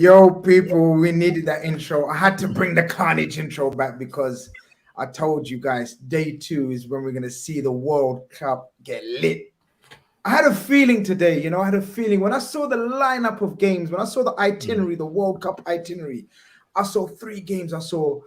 Yo, people, we needed that intro. I had to bring the Khanage intro back because I told you guys day 2 is when we're going to see the World Cup get lit. I had a feeling today, I had a feeling when I saw the lineup of games, when I saw the itinerary, the World Cup itinerary, I saw 3 games. I saw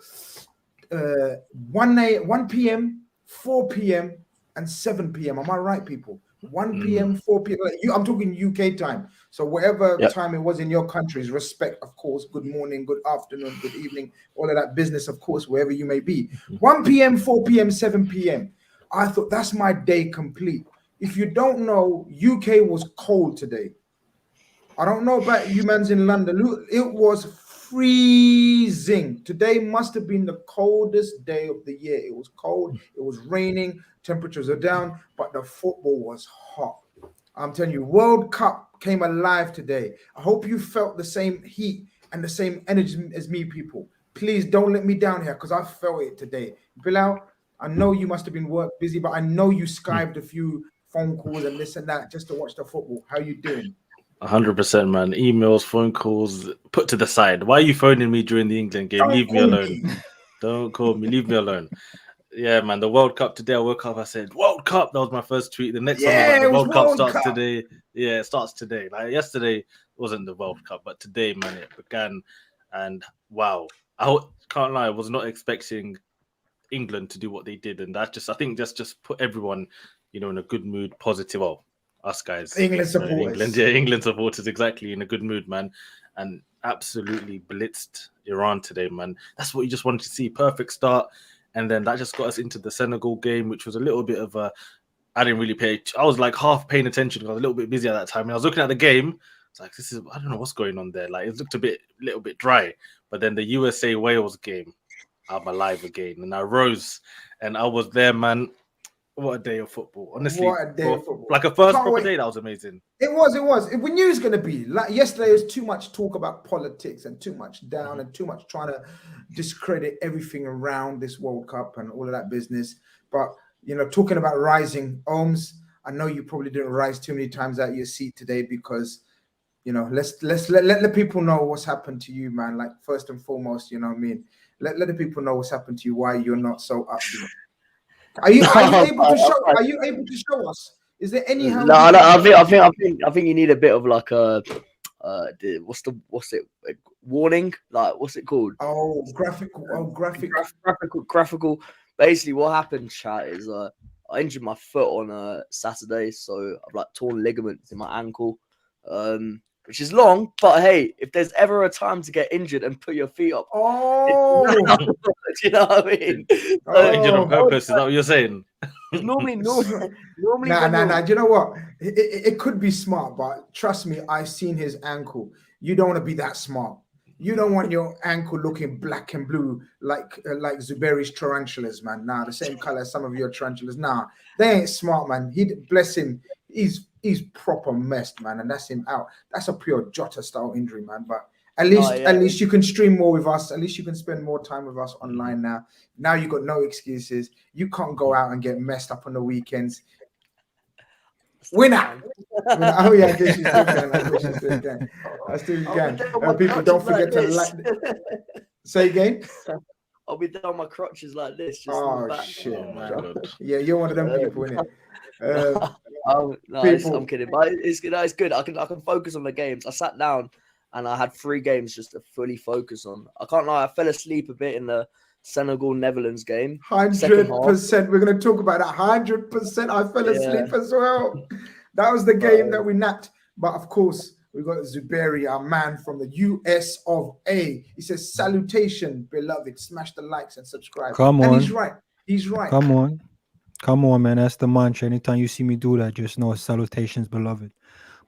1 p.m., 4 p.m., and 7 p.m. Am I right, people? 1 p.m., 4 p.m. I'm talking UK time. So whatever time it was in your countries, respect, of course. Good morning, good afternoon, good evening, all of that business, of course, wherever you may be. 1 p.m., 4 p.m., 7 p.m. I thought that's my day complete. If you don't know, UK was cold today. I don't know about you mans in London. It was freezing. Today must have been the coldest day of the year. It was cold. It was raining. Temperatures are down, but the football was hot. I'm telling you, World Cup came alive today. I hope you felt the same heat and the same energy as me, people. Please don't let me down here because I felt it today. Bilal, I know you must have been busy, but I know you Skyped a few phone calls and this and that just to watch the football. How you doing? 100%, man. Emails, phone calls, put to the side. Why are you phoning me during the England game? Leave me alone. Don't call me. Leave me alone. Yeah, man. The World Cup today, I woke up, I said, World Cup. That was my first tweet. The next one was like, the World Cup starts today. Yeah, it starts today. Like yesterday wasn't the World Cup, but today, man, it began. And wow, I can't lie, I was not expecting England to do what they did. And I think that's just put everyone, in a good mood, positive. Oh, us guys, England supporters. England supporters, exactly, in a good mood, man, and absolutely blitzed Iran today, man. That's what you just wanted to see. Perfect start, and then that just got us into the Senegal game, which was a little bit of a. I didn't really pay. I was like half paying attention because I was a little bit busy at that time, and I was looking at the game. It's like I don't know what's going on there. Like it looked a little bit dry, but then the USA Wales game, I'm alive again, and I rose, and I was there, man. What a day of football. Honestly, what a day of football. Like a first proper day, that was amazing. It was. We knew it was going to be. Like yesterday, there was too much talk about politics and too much down and too much trying to discredit everything around this World Cup and all of that business. But, talking about rising, Ohms, I know you probably didn't rise too many times out of your seat today because, let's let the people know what's happened to you, man. Like first and foremost, you know what I mean? Let the people know what's happened to you, why you're not so upbeat. Are you able to show us? Is there any? No, I think you need a bit of like a what's it warning? Like what's it called? Graphical. Basically, what happened, chat, is I injured my foot on Saturday, so I've like torn ligaments in my ankle. Which is long, but hey, if there's ever a time to get injured and put your feet up, do you know what I mean? Injured on purpose, is that what you're saying? Normally. Nah. Do you know what? It could be smart, but trust me, I've seen his ankle. You don't want to be that smart. You don't want your ankle looking black and blue like Zuberi's tarantulas, man. Nah, the same color as some of your tarantulas. Nah, they ain't smart, man. Bless him. He's proper messed, man, and that's him out. That's a pure Jota style injury, man. But at least you can stream more with us. At least you can spend more time with us online now. Now you got no excuses. You can't go out and get messed up on the weekends. Winner. Oh yeah, I guess you still can. I still can. People, don't forget to like. Say again. I'll be down my crutches like this. Just shit, man. Yeah, you're one of them people, innit? I'm kidding, but it's good. I can focus on the games. I sat down and I had 3 games just to fully focus on. I can't lie, I fell asleep a bit in the Senegal Netherlands game. 100%. We're going to talk about that. 100%. I fell asleep as well. That was the game that we napped. But of course, we got Zuberi, our man from the US of A. He says, "Salutation, beloved. Smash the likes and subscribe." Come on. And he's right. Come on, man. That's the mantra. Anytime you see me do that, just know salutations, beloved.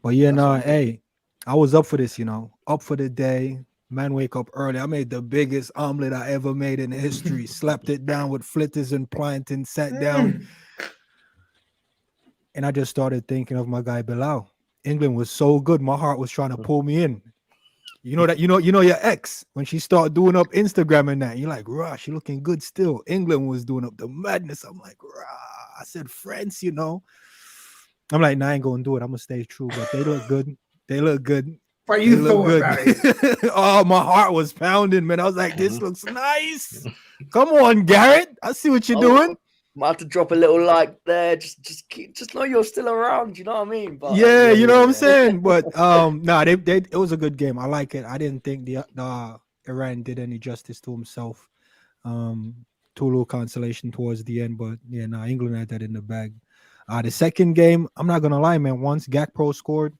But yeah, hey, I was up for this, up for the day. Man, wake up early. I made the biggest omelet I ever made in history. Slapped it down with flitters and plantain, sat down. And I just started thinking of my guy, Bilal. England was so good. My heart was trying to pull me in. You know your ex, when she started doing up Instagram and that, you're like, rah, she looking good still. England was doing up the madness. I'm like, rah. I said, France, I'm like, nah, I ain't going to do it. I'm going to stay true. But they look good. But you looked thought about it. Oh, my heart was pounding, man. I was like, this looks nice. Come on, Garrett. I see what you're doing. Might have to drop a little like there. Just know you're still around. You know what I mean? But yeah, you know what I'm saying. But it was a good game. I like it. I didn't think the Iran did any justice to himself. Too little consolation towards the end, but yeah, England had that in the bag. The second game, I'm not gonna lie, man. Once Gakpo scored,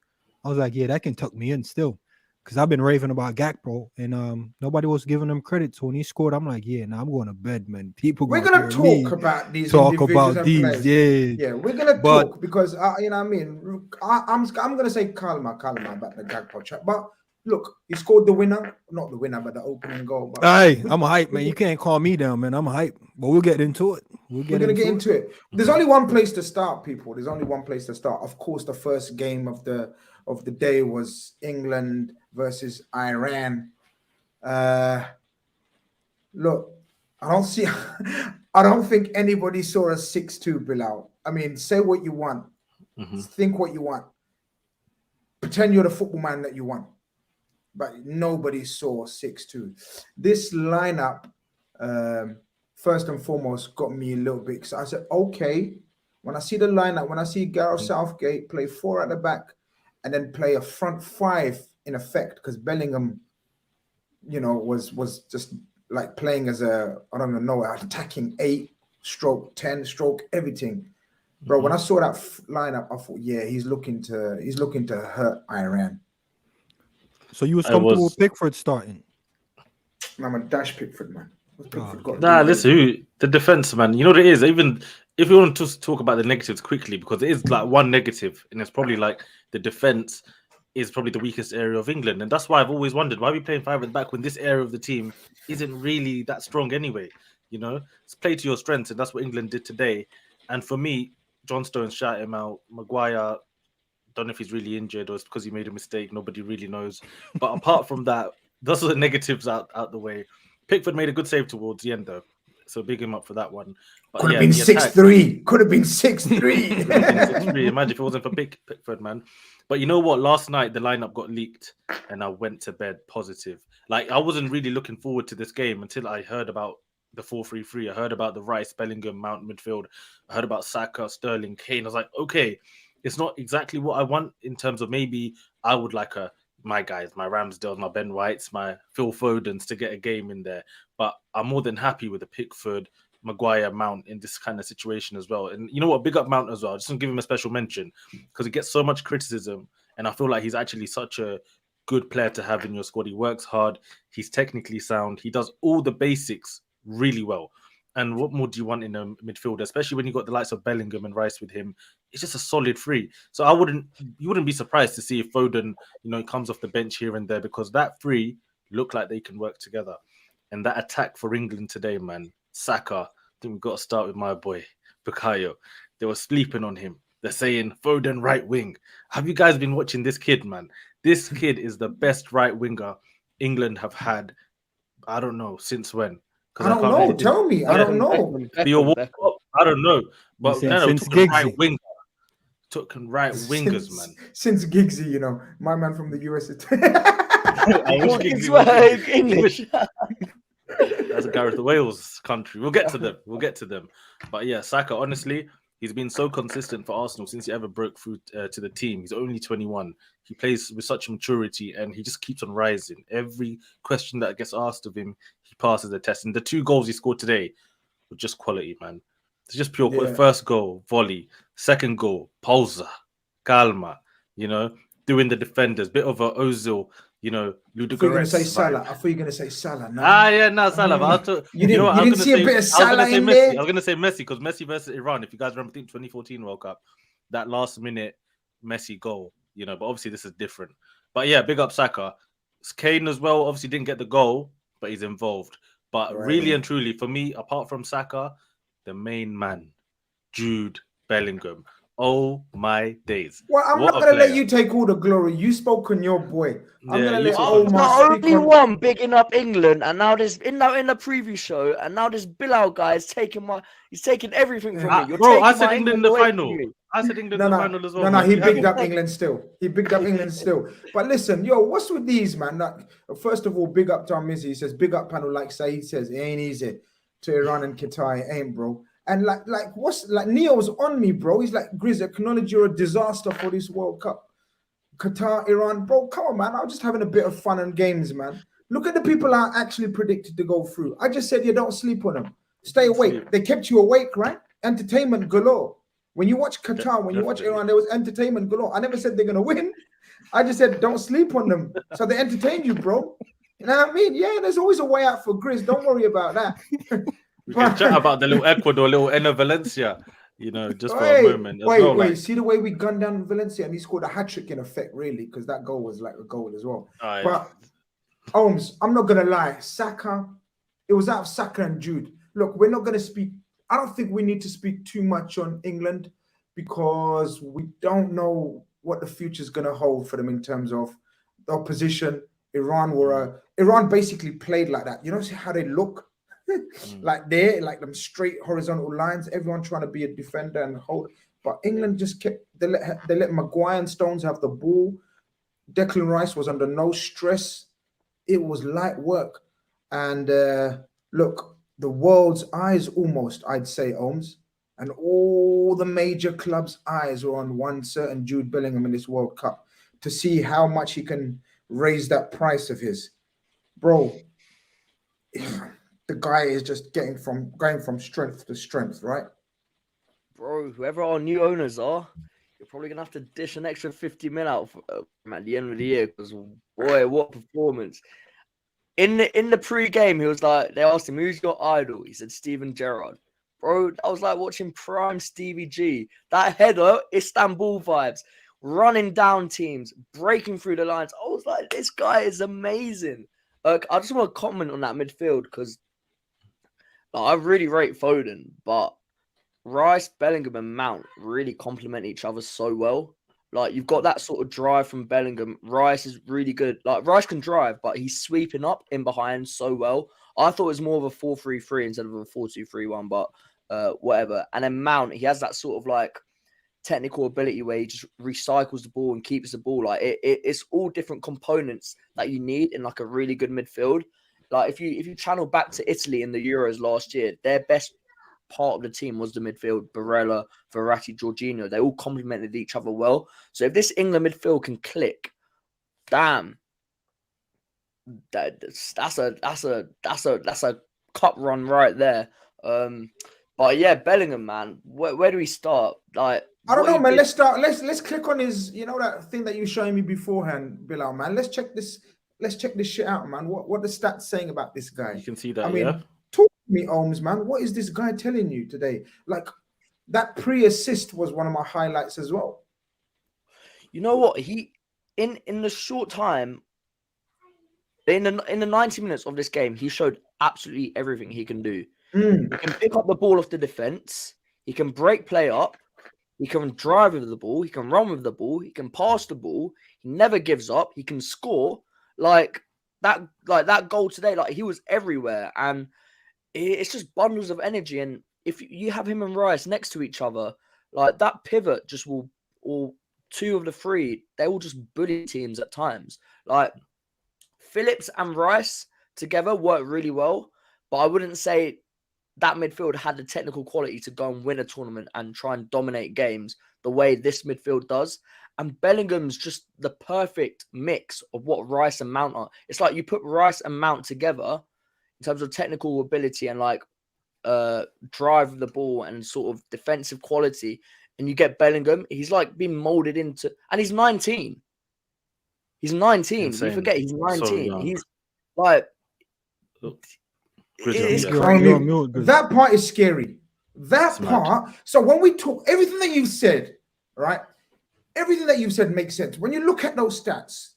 I was like, yeah, that can tuck me in still, because I've been raving about Gakpo, and nobody was giving him credit. So when he scored, I'm like, yeah, I'm going to bed, man. We're gonna talk about these. Yeah, we're gonna talk because you know what I mean. I'm gonna say calma about the Gakpo chat, but. Look, he scored the winner, not the winner, but the opening goal. But hey, I'm a hype, man. You can't call me down, man. I'm a hype, but we'll get into it. We're gonna get into it. There's only one place to start, people. There's only one place to start. Of course, the first game of the day was England versus Iran. Look, I don't think anybody saw a 6-2 Bilal. I mean, say what you want, think what you want, pretend you're the football man that you want. But nobody saw 6-2. This lineup, first and foremost, got me a little bit. So I said, okay, when I see the lineup, when I see Gareth Southgate play 4 at the back and then play a front 5 in effect, because Bellingham, you know, was just like playing as attacking 8/10 everything. Bro, when I saw that lineup, I thought, yeah, he's looking to hurt Iran. So you was comfortable with Pickford starting? I'm a dash Pickford, man. Listen, the defense, man. You know what it is? Even if we want to talk about the negatives quickly, because it is like one negative, and it's probably like the defense is probably the weakest area of England. And that's why I've always wondered, why are we playing 5 at the back when this area of the team isn't really that strong anyway? You know, it's play to your strengths, and that's what England did today. And for me, John Stones shout him out. Maguire, don't know if he's really injured or it's because he made a mistake. Nobody really knows. But apart from that, those are the negatives out the way. Pickford made a good save towards the end, though. So big him up for that one. But could have been 6-3. Could have been 6-3. Imagine if it wasn't for Pickford, man. But you know what? Last night, the lineup got leaked and I went to bed positive. Like, I wasn't really looking forward to this game until I heard about the 4-3-3. I heard about the Rice, Bellingham, Mount midfield. I heard about Saka, Sterling, Kane. I was like, okay, it's not exactly what I want in terms of maybe I would like my guys, my Ramsdales, my Ben Whites, my Phil Fodens to get a game in there. But I'm more than happy with the Pickford, Maguire, Mount in this kind of situation as well. And you know what? Big up Mount as well. I just want to give him a special mention because he gets so much criticism. And I feel like he's actually such a good player to have in your squad. He works hard. He's technically sound. He does all the basics really well. And what more do you want in a midfielder, especially when you got the likes of Bellingham and Rice with him? It's just a solid 3. So you wouldn't be surprised to see if Foden, you know, comes off the bench here and there, because that 3 look like they can work together. And that attack for England today, man, Saka, I think we've got to start with my boy, Bukayo. They were sleeping on him. They're saying Foden right wing. Have you guys been watching this kid, man? This kid is the best right winger England have had, I don't know, since when? I don't know. Tell me. I don't know. I don't know. But since right winger. Talking right wingers, man. Since Giggsy, you know, my man from the US. I wish Giggsy was English. That's a Gareth Wales country. We'll get to them. But yeah, Saka, honestly, he's been so consistent for Arsenal since he ever broke through to the team. He's only 21. He plays with such maturity and he just keeps on rising. Every question that gets asked of him, he passes the test. And the 2 goals he scored today were just quality, man. It's just pure quality. First goal, volley. Second goal, pausa, calma. You know, doing the defenders. Bit of a Ozil, you know, Ludogorets. I thought you were going to say Salah. I thought you were going to say Salah. No. Salah. But you didn't see a bit of Salah in there? I was going to say Messi, because Messi versus Iran, if you guys remember, I think 2014 World Cup, that last minute Messi goal, you know, but obviously this is different. But yeah, big up Saka. Kane as well, obviously didn't get the goal, but he's involved. But really and truly, for me, apart from Saka, the main man, Jude Bellingham. Oh my days! Well, I'm not going to let you take all the glory. You spoke on your boy. I'm going to let Omar speak on one bigging up England, and now there's in the preview show, and now this Bilal guy is taking everything from me. Bro, I said England in the final. I said England in the final as well. No, he bigged up England still. He bigged up England still. But listen, yo, what's with these, man? Like, first of all, big up to our Mizzy. He says, big up panel, like Saeed says, it ain't easy to Iran and Qatar. It ain't, bro. And like what's like Neo's on me, bro. He's like, Grizz, acknowledge you're a disaster for this World Cup. Qatar, Iran, bro, come on, man. I'm just having a bit of fun and games, man. Look at the people I actually predicted to go through. I just said you don't sleep on them. Stay awake. They kept you awake, right? Entertainment galore. When you watch Qatar, when you watch Iran, there was entertainment galore. I never said they're gonna win. I just said don't sleep on them. So they entertain you, bro. You know what I mean? Yeah, there's always a way out for Grizz. Don't worry about that. We can chat about the little Ecuador, little Enner Valencia, you know, just for a moment. Wait. See the way we gunned down Valencia, and he scored a hat-trick in effect, really, because that goal was like a goal as well. But Holmes, I'm not gonna lie, Saka, it was out of Saka and Jude. Look, we're not gonna speak. I don't think we need to speak too much on England because we don't know what the future is going to hold for them in terms of the opposition. Iran basically played like that. You don't see how they look like them straight horizontal lines. Everyone trying to be a defender and hold. But England just kept. They let Maguire and Stones have the ball. Declan Rice was under no stress. It was light work, and look. The world's eyes almost, I'd say, Holmes, and all the major clubs' eyes were on one certain Jude Bellingham in this World Cup to see how much he can raise that price of his. Bro, the guy is just going from strength to strength, right? Bro, whoever our new owners are, you're probably going to have to dish an extra 50 mil out for, at the end of the year because, boy, what performance. In the pre-game, he was like, they asked him, who's your idol? He said, Steven Gerrard. Bro, I was like watching prime Stevie G. That header, Istanbul vibes. Running down teams, breaking through the lines. I was like, this guy is amazing. I just want to comment on that midfield because I really rate Foden, but Rice, Bellingham, and Mount really complement each other so well. Like, you've got that sort of drive from Bellingham. Rice is really good. Like, Rice can drive, but he's sweeping up in behind so well. I thought it was more of a 4-3-3 instead of a 4-2-3-1, but whatever. And then Mount, he has that sort of, like, technical ability where he just recycles the ball and keeps the ball. Like, it's all different components that you need in, like, a really good midfield. Like, if you channel back to Italy in the Euros last year, their best part of the team was the midfield. Barella, Verratti, Jorginho, they all complemented each other well. So if this England midfield can click, damn, that's a cup run right there. But yeah, Bellingham, man, where do we start? Like, I don't know, man. Let's start. Let's click on his. You know that thing that you were showing me beforehand, Bilal, man. Let's check this shit out, man. What the stats saying about this guy? You can see that. Talk to me, Holmes, man. What is this guy telling you today? Like, that pre-assist was one of my highlights as well. You know what? He in the short time, in the 90 minutes of this game, he showed absolutely everything he can do. He can pick up the ball off the defense. He can break play up. He can drive with the ball. He can run with the ball. He can pass the ball. He never gives up. He can score. Like that goal today. Like, he was everywhere, and it's just bundles of energy. And if you have him and Rice next to each other, like, that pivot just will, or two of the three, they will just bully teams at times. Like, Phillips and Rice together work really well, but I wouldn't say that midfield had the technical quality to go and win a tournament and try and dominate games the way this midfield does. And Bellingham's just the perfect mix of what Rice and Mount are. It's like you put Rice and Mount together in terms of technical ability and, like, drive of the ball and sort of defensive quality, and you get Bellingham. He's like being molded into, and he's 19. He's 19. Insane. You forget he's 19. So he's like, it's crazy. That part is scary. That part. So when we talk, everything that you've said, right? Everything that you've said makes sense. When you look at those stats,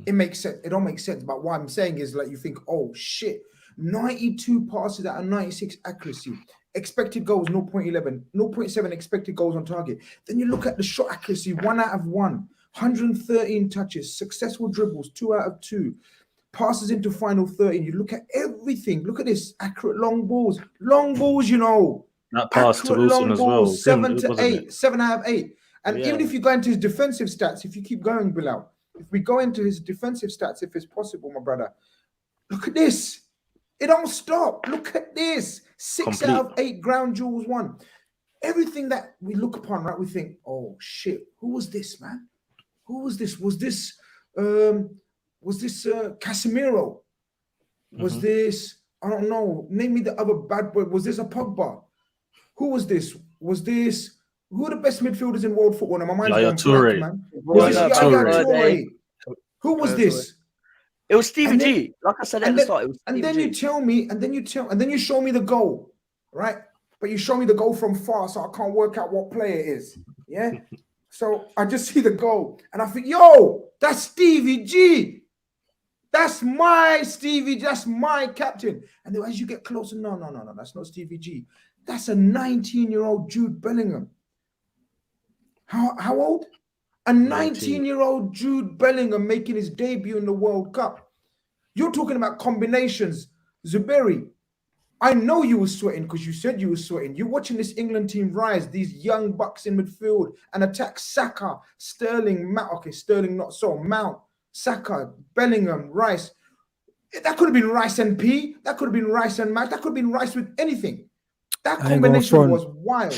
it makes sense. It don't make sense. But what I'm saying is, like, you think, oh shit, 92 passes at a 96 accuracy. Expected goals 0.11, 0.7 expected goals on target. Then you look at the shot accuracy, 1 out of 1, 113 touches, successful dribbles, 2 out of 2, passes into final 13. You look at everything. Look at this, accurate long balls, you know. That pass to Wilson as well. Balls, 7 to wasn't 8, 7.5, 8. And even if you go into his defensive stats, if you keep going, Bilal, if we go into his defensive stats, if it's possible, my brother, look at this. It don't stop. Look at this. 6 out of 8 ground duels won. Everything that we look upon, right? We think, oh shit, who was this, man? Who was this? Was this Casemiro? Was this, I don't know, name me the other bad boy. Was this a Pogba? Who was this? Was this, who are the best midfielders in world football? Now, my mind's going blank, man. Was this Yaya Toure? Who was this? It was Stevie G. Like I said at the start, it was Stevie G. You tell me, and then you show me the goal, right? But you show me the goal from far, so I can't work out what player it is. Yeah. So I just see the goal, and I think, yo, that's Stevie G. That's my Stevie. That's my captain. And then as you get closer, no, that's not Stevie G. That's a 19-year-old Jude Bellingham. How old? A 19-year-old Jude Bellingham making his debut in the World Cup. You're talking about combinations. Zuberi, I know you were sweating because you said you were sweating. You're watching this England team rise, these young bucks in midfield and attack Saka, Sterling, Mount. Okay, Sterling not so. Mount, Saka, Bellingham, Rice. That could have been Rice and P. That could have been Rice and Matt. That could have been Rice with anything. That combination was wild.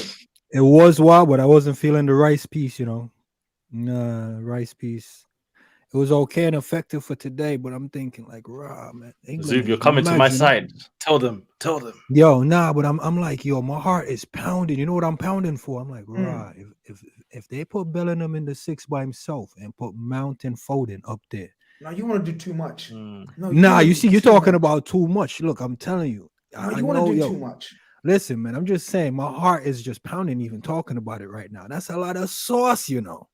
It was wild, but I wasn't feeling the Rice piece, you know. Rice piece. It was okay and effective for today, but I'm thinking like, rah, man. Zub, you're coming to my side. Tell them. Yo, nah, but I'm like, yo, my heart is pounding. You know what I'm pounding for? I'm like, rah, if they put Bellingham in the 6 by himself and put Mount and Foden up there. Now you want to do too much. No, you see, you're talking about too much. Look, I'm telling you. You want to do too much. Listen, man, I'm just saying my heart is just pounding even talking about it right now. That's a lot of sauce, you know.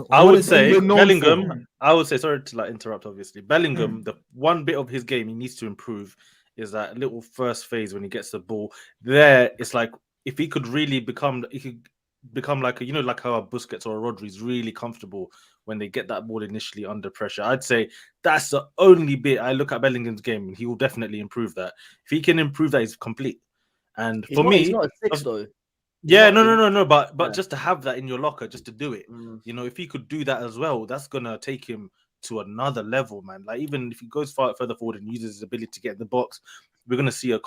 I would say Bellingham. I would say, sorry to interrupt. Obviously, Bellingham. The one bit of his game he needs to improve is that little first phase when he gets the ball. There, it's like if he could really become like like how a Busquets or a Rodri is really comfortable when they get that ball initially under pressure. I'd say that's the only bit I look at Bellingham's game, and he will definitely improve that. If he can improve that, he's complete. And for me, he's not a 6 though. Yeah, no. But just to have that in your locker, just to do it, if he could do that as well, that's gonna take him to another level, man. Like even if he goes further forward and uses his ability to get in the box, we're gonna see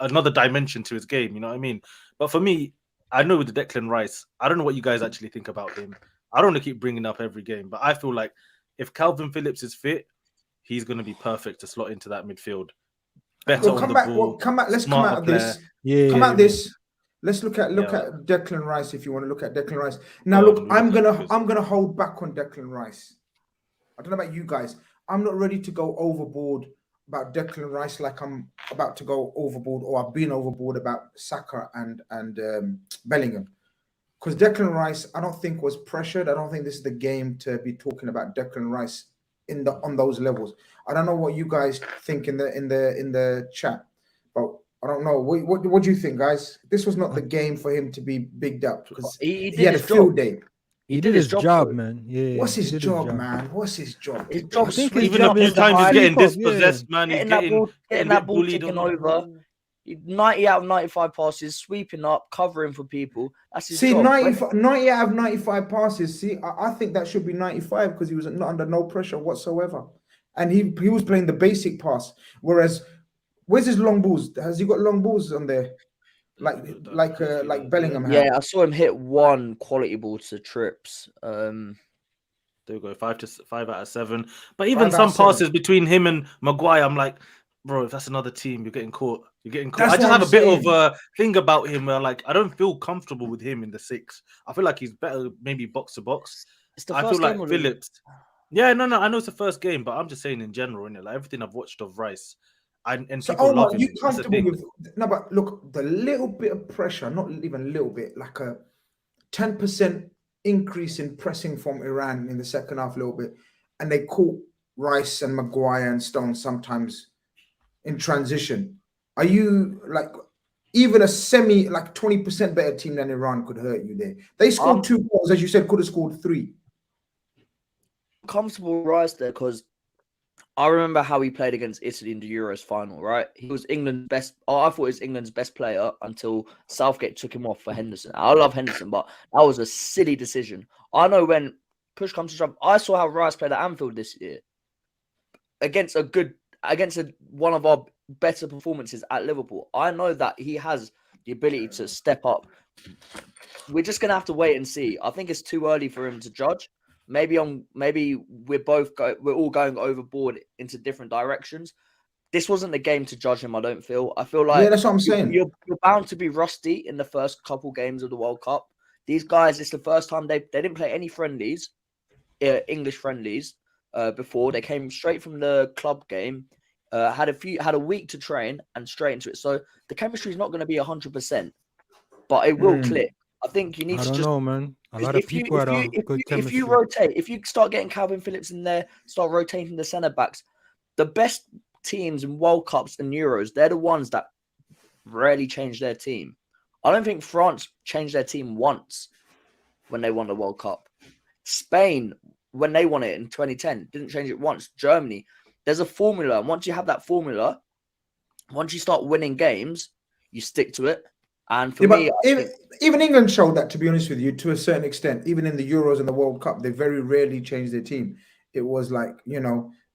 another dimension to his game. You know what I mean? But for me, I know with the Declan Rice, I don't know what you guys actually think about him. I don't want to keep bringing up every game, but I feel like if Calvin Phillips is fit, he's gonna be perfect to slot into that midfield. Better on the ball. Let's come out of this. This. Let's look at Declan Rice if you want to look at Declan Rice. Now look, I'm gonna hold back on Declan Rice. I don't know about you guys. I'm not ready to go overboard about Declan Rice like I'm about to go overboard, or I've been overboard about Saka and Bellingham. Because Declan Rice, I don't think was pressured. I don't think this is the game to be talking about Declan Rice on those levels. I don't know what you guys think in the chat, but I don't know. What do you think, guys? This was not the game for him to be bigged up because he had a field day. He did his job, man. Yeah. What's his job, man? What's his job? His job. Even a few times he's getting dispossessed, man. He's getting that ball taken over. 90 out of 95 passes, sweeping up, covering for people. That's his job. 90 out of 95 passes. See, I think that should be 95 because he was not under no pressure whatsoever, and he was playing the basic pass. Whereas, where's his long balls? Has he got long balls on there, like Bellingham? Yeah, I saw him hit one quality ball to trips. There we go, 5 out of 7. But even some passes between him and Maguire, I'm like, bro, if that's another team, you're getting caught. I just have a bit of a thing about him where, like, I don't feel comfortable with him in the 6. I feel like he's better maybe box to box. I feel like Phillips. Yeah, no, I know it's the first game, but I'm just saying in general, innit? Like everything I've watched of Rice, people love him. You comfortable with? No, but look, the little bit of pressure, not even a little bit, like a 10% increase in pressing from Iran in the second half, a little bit, and they caught Rice and Maguire and Stone sometimes in transition. Are you like even a 20% better team than Iran could hurt you there? They scored 2 goals, as you said, could have scored 3. Comfortable Rice there because I remember how he played against Italy in the Euros final, right? He was England's best. Oh, I thought he was England's best player until Southgate took him off for Henderson. I love Henderson, but that was a silly decision. I know when push comes to shove, I saw how Rice played at Anfield this year against one of our better performances at Liverpool. I know that he has the ability to step up. We're just gonna have to wait and see. I think it's too early for him to judge. Maybe we're all going overboard into different directions. This wasn't the game to judge him. I don't feel. I feel like that's what I'm saying. You're bound to be rusty in the first couple games of the World Cup. These guys, it's the first time they didn't play any friendlies, English friendlies, before. They came straight from the club game, had a week to train and straight into it. So the chemistry is not going to be 100%, but it will click. I think you need to just. I don't know, man. A lot of people had good chemistry. If you rotate, if you start getting Calvin Phillips in there, start rotating the centre backs, the best teams in World Cups and Euros, they're the ones that rarely change their team. I don't think France changed their team once when they won the World Cup. Spain, when they won it in 2010, didn't change it once. Germany, there's a formula. And once you have that formula, once you start winning games, you stick to it. And for me, even England showed that, to be honest with you, to a certain extent. Even in the Euros and the World Cup, they very rarely changed their team. It was like,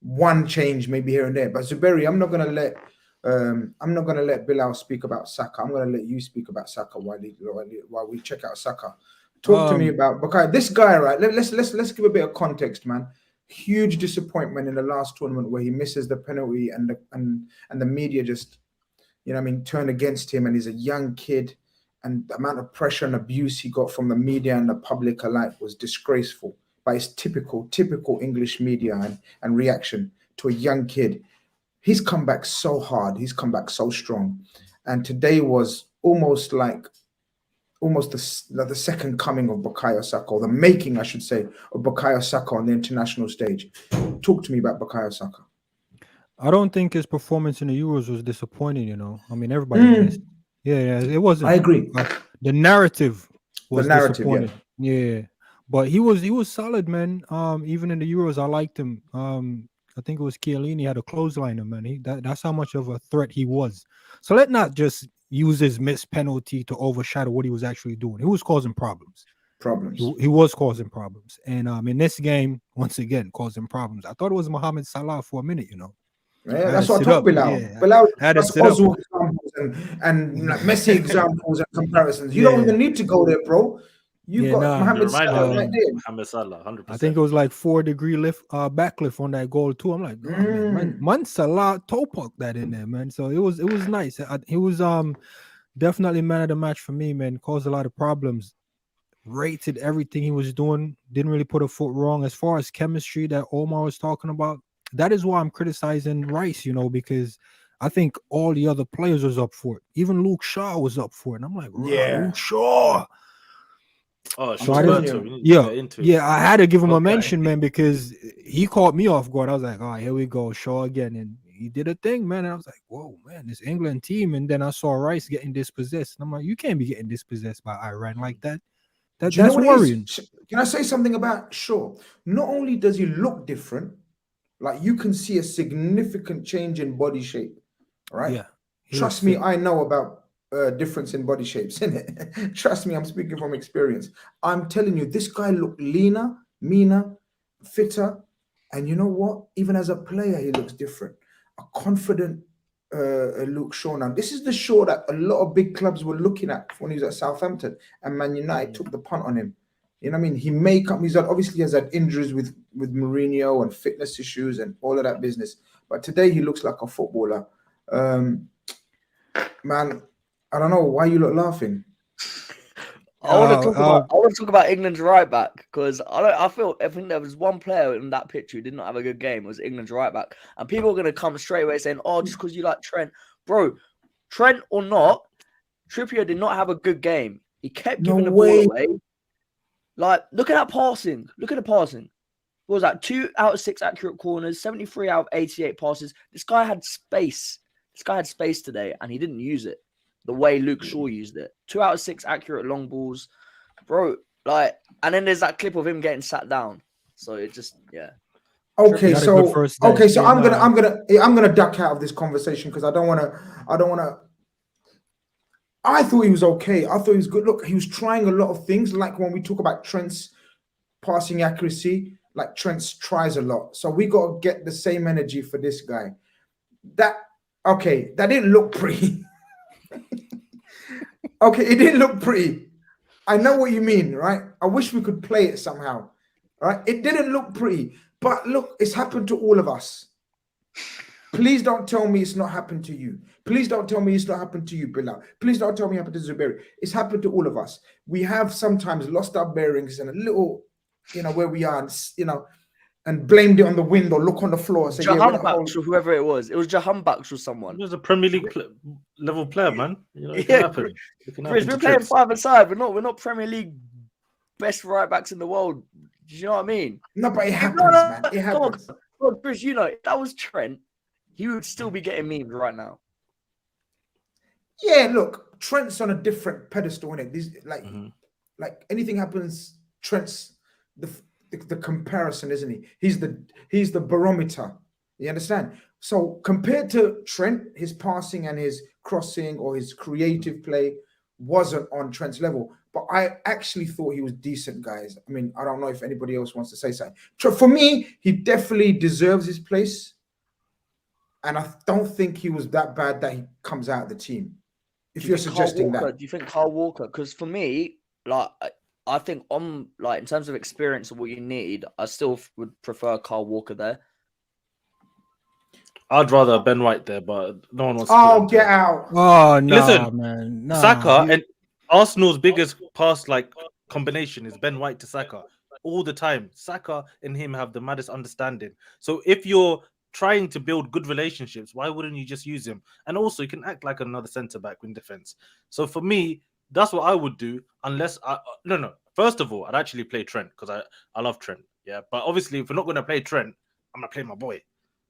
one change maybe here and there. But Zuberi, I'm not gonna let Bilal speak about Saka. I'm gonna let you speak about Saka while we check out Saka. Talk to me about Bukayo. This guy, right? Let's give a bit of context, man. Huge disappointment in the last tournament where he misses the penalty and the media just, turn against him, and he's a young kid, and the amount of pressure and abuse he got from the media and the public alike was disgraceful. But it's typical English media and reaction to a young kid. He's come back so hard. He's come back so strong. And today was almost the second coming of Bukayo Saka, or the making, I should say, of Bukayo Saka on the international stage. Talk to me about Bukayo Saka. I don't think his performance in the Euros was disappointing, I mean, everybody missed. Yeah, it wasn't. I agree. The narrative was disappointing. Yeah. But he was solid, man. Even in the Euros, I liked him. I think it was Chiellini had a clothesline him, man. That's how much of a threat he was. So let's not just use his missed penalty to overshadow what he was actually doing. He was causing problems. He was causing problems. And in this game, once again, causing problems. I thought it was Mohamed Salah for a minute, Yeah, that's what I talk Bilal. Bilal has Ozil examples and Messi examples and comparisons. You don't even need to go there, bro. You've got Mohamed Salah right there. Mohamed Salah, 100%. I think it was like 4-degree backlift on that goal too. I'm like, man, Salah toe poked that in there, man. So it was nice. He was definitely man of the match for me, man. Caused a lot of problems. Rated everything he was doing. Didn't really put a foot wrong. As far as chemistry that Omar was talking about, that is why I'm criticizing Rice, because I think all the other players was up for it. Even Luke Shaw was up for it. And I'm like, Luke Shaw. Oh, so I had to give him a mention, man, because he caught me off guard. I was like, here we go, Shaw again. And he did a thing, man. And I was like, whoa, man, this England team. And then I saw Rice getting dispossessed. And I'm like, you can't be getting dispossessed by Iran like that. That's worrying. Can I say something about Shaw? Not only does he look different, like you can see a significant change in body shape, right? Yeah. Trust me, I know about difference in body shapes, innit? Trust me, I'm speaking from experience. I'm telling you, this guy looked leaner, meaner, fitter, and you know what? Even as a player, he looks different. A confident Luke Shaw. Now, this is the Shaw that a lot of big clubs were looking at when he was at Southampton, and Man United took the punt on him. You know what I mean? He's obviously has had injuries with Mourinho and fitness issues and all of that business. But today he looks like a footballer. Man, I don't know why you look laughing. I want to talk about England's right back, because I think there was one player in that picture who did not have a good game. It was England's right back, and people are going to come straight away saying, "Oh, just because you like Trent, bro, Trent or not, Trippier did not have a good game. He kept giving the ball away. Like, look at that passing. Look at the passing. What was that? 2 out of 6 accurate corners, 73 out of 88 passes. This guy had space. Today, and he didn't use it the way Luke Shaw used it. 2 out of 6 accurate long balls, bro. Like, and then there's that clip of him getting sat down. So it just, yeah. Okay, Had a good so first day. so Yeah, I'm gonna duck out of this conversation because I don't wanna. I thought he was okay. I thought he was good. Look, he was trying a lot of things. Like when we talk about Trent's passing accuracy, like Trent's tries a lot. So we got to get the same energy for this guy. That didn't look pretty. Okay, it didn't look pretty. I know what you mean, right? I wish we could play it somehow. Right? It didn't look pretty. But look, it's happened to all of us. Please don't tell me it's not happened to you. Please don't tell me it's not happened to you, Bilal. Please don't tell me it happened to Zuberi. It's happened to all of us. We have sometimes lost our bearings and a little, where we are, and blamed it on the wind or look on the floor and say, Jahanbach or whoever it was. It was Jahanbach or someone. He was a Premier League level player, man. It can happen. Chris, we're playing 5-a-side. We're not Premier League best right backs in the world. Do you know what I mean? No, but it happens, man. It happens. Come on, Chris, if that was Trent, he would still be getting memes right now. Yeah, look, Trent's on a different pedestal, innit? These like anything happens, Trent's the comparison, isn't he? He's the barometer. You understand? So compared to Trent, his passing and his crossing or his creative play wasn't on Trent's level. But I actually thought he was decent, guys. I mean, I don't know if anybody else wants to say something. For me, he definitely deserves his place. And I don't think he was that bad that he comes out of the team. If you're suggesting that. Do you think Kyle Walker? Because for me, I think in terms of experience of what you need, I still would prefer Kyle Walker there. I'd rather Ben White there, but no one wants to get out. Oh, no, listen, man. No, Saka and Arsenal's biggest pass combination is Ben White to Saka all the time. Saka and him have the maddest understanding. So if you're trying to build good relationships, why wouldn't you just use him? And also, you can act like another centre back in defense. So for me, that's what I would do. First of all, I'd actually play Trent because I love Trent. Yeah, but obviously, if we're not going to play Trent, I'm gonna play my boy.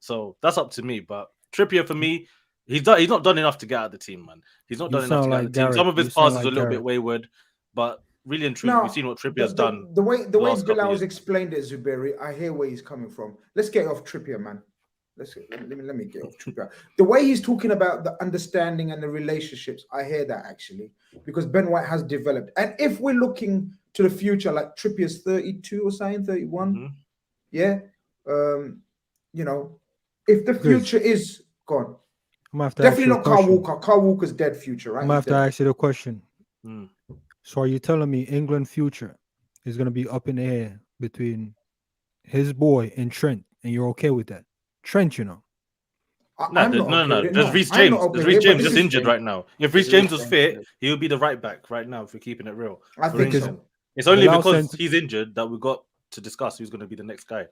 So that's up to me. But Trippier for me, he's not done enough to get out of the team, man. He's not done enough to get out of the team. Some of his passes are a little bit wayward, but really and truly, we've seen what Trippier's done. The way Bilal has explained it, Zuberi, I hear where he's coming from. Let's get off Trippier, man. Let me get off Trippier. The way he's talking about the understanding and the relationships, I hear that actually, because Ben White has developed. And if we're looking to the future, like Trippier's 32 or something, 31, yeah, if the future is gone, definitely not Kyle Walker. Kyle Walker's dead future, right? I'm gonna have to ask you the question. So are you telling me England future is gonna be up in the air between his boy and Trent, and you're okay with that? Trent, No. There's Reece James. Reece James just injured right now. If Reece James was fit, he would be the right back right now. If we're keeping it real, I think it's only because he's injured that we got to discuss who's going to be the next guy.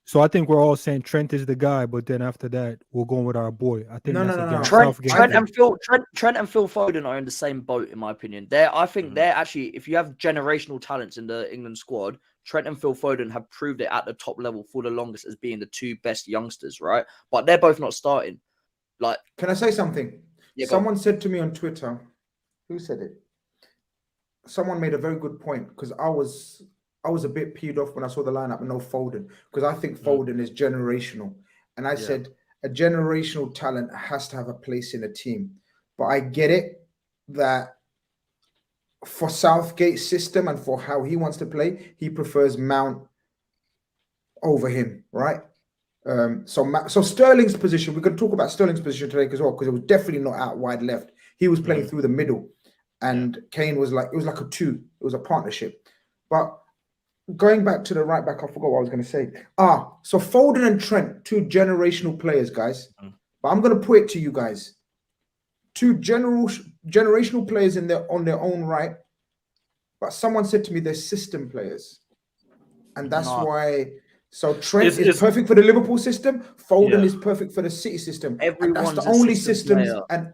So I think we're all saying Trent is the guy, but then after that, we're going with our boy. I think no. Trent and Phil Foden are in the same boat, in my opinion. I think they're actually, if you have generational talents in the England squad, Trent and Phil Foden have proved it at the top level for the longest as being the two best youngsters, right? But they're both not starting. Can I say something? Yeah, someone said to me on Twitter, who said it? Someone made a very good point because I was a bit peed off when I saw the lineup and no Foden, because I think Foden is generational. And I said a generational talent has to have a place in a team. But I get it that for Southgate's system and for how he wants to play, he prefers Mount over him, right? So Sterling's position, we're going to talk about Sterling's position today as well, because it was definitely not out wide left. He was playing through the middle, and Kane was like a two. It was a partnership. But going back to the right back, I forgot what I was going to say. So Foden and Trent, two generational players, guys. But I'm going to put it to you guys. Two generational players on their own right. But someone said to me they're system players. And that's why. So Trent is perfect for the Liverpool system. Foden is perfect for the City system. And that's the only system. And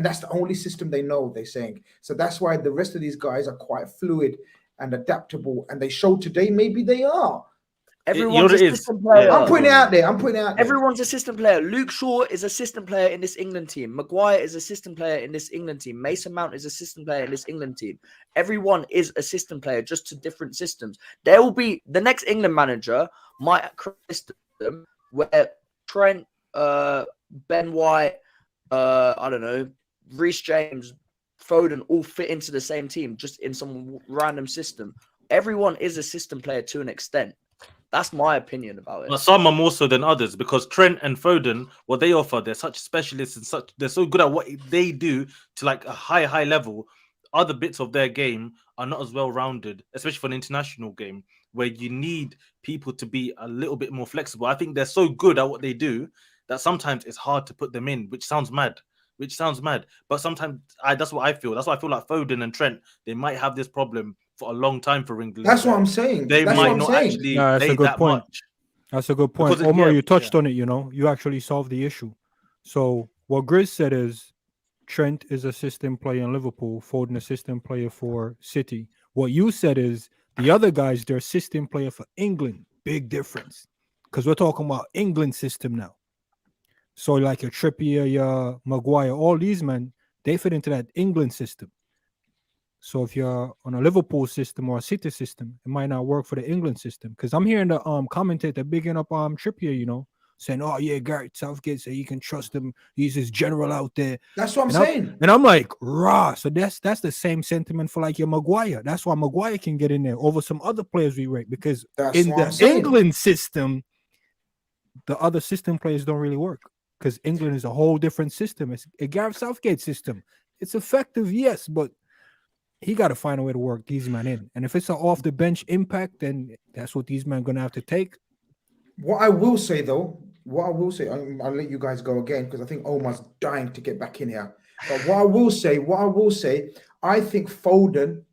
that's the only system they know, they're saying. So that's why the rest of these guys are quite fluid and adaptable, and they show today maybe they are. Everyone's a system player. I'm putting it out there. Everyone's a system player. Luke Shaw is a system player in this England team. Maguire is a system player in this England team. Mason Mount is a system player in this England team. Everyone is a system player, just to different systems. There will be the next England manager might create system where Trent, Ben White, I don't know, Reece James, Foden all fit into the same team, just in some random system. Everyone is a system player to an extent. That's my opinion about it. But some are more so than others, because Trent and Foden, what they offer, they're such specialists and they're so good at what they do to like a high level. Other bits of their game are not as well rounded, especially for an international game where you need people to be a little bit more flexible. I think they're so good at what they do that sometimes it's hard to put them in, which sounds mad. But sometimes that's what I feel. That's why I feel like Foden and Trent, they might have this problem for a long time for England. That's what I'm saying. They might not actually that's a good point. Much. That's a good point. Omar, you touched on it, you actually solved the issue. So what Grizz said is Trent is a system player in Liverpool, Foden a system player for City. What you said is the other guys, they're system player for England. Big difference. Because we're talking about England system now. So like your Trippier, your Maguire, all these men, they fit into that England system. So if you're on a Liverpool system or a City system, it might not work for the England system. Because I'm hearing the commentator bigging up Trippier, saying, "Oh yeah, Gareth Southgate said you can trust him. He's his general out there." That's what I'm saying. And I'm like, rah. So that's the same sentiment for like your Maguire. That's why Maguire can get in there over some other players we rate, because in the England system, the other system players don't really work. Because England is a whole different system. It's a Gareth Southgate system. It's effective, yes, but he got to find a way to work these men in. And if it's an off-the-bench impact, then that's what these men are going to have to take. What I will say, though, I'll let you guys go again because I think Omar's dying to get back in here. But what I will say, I think Foden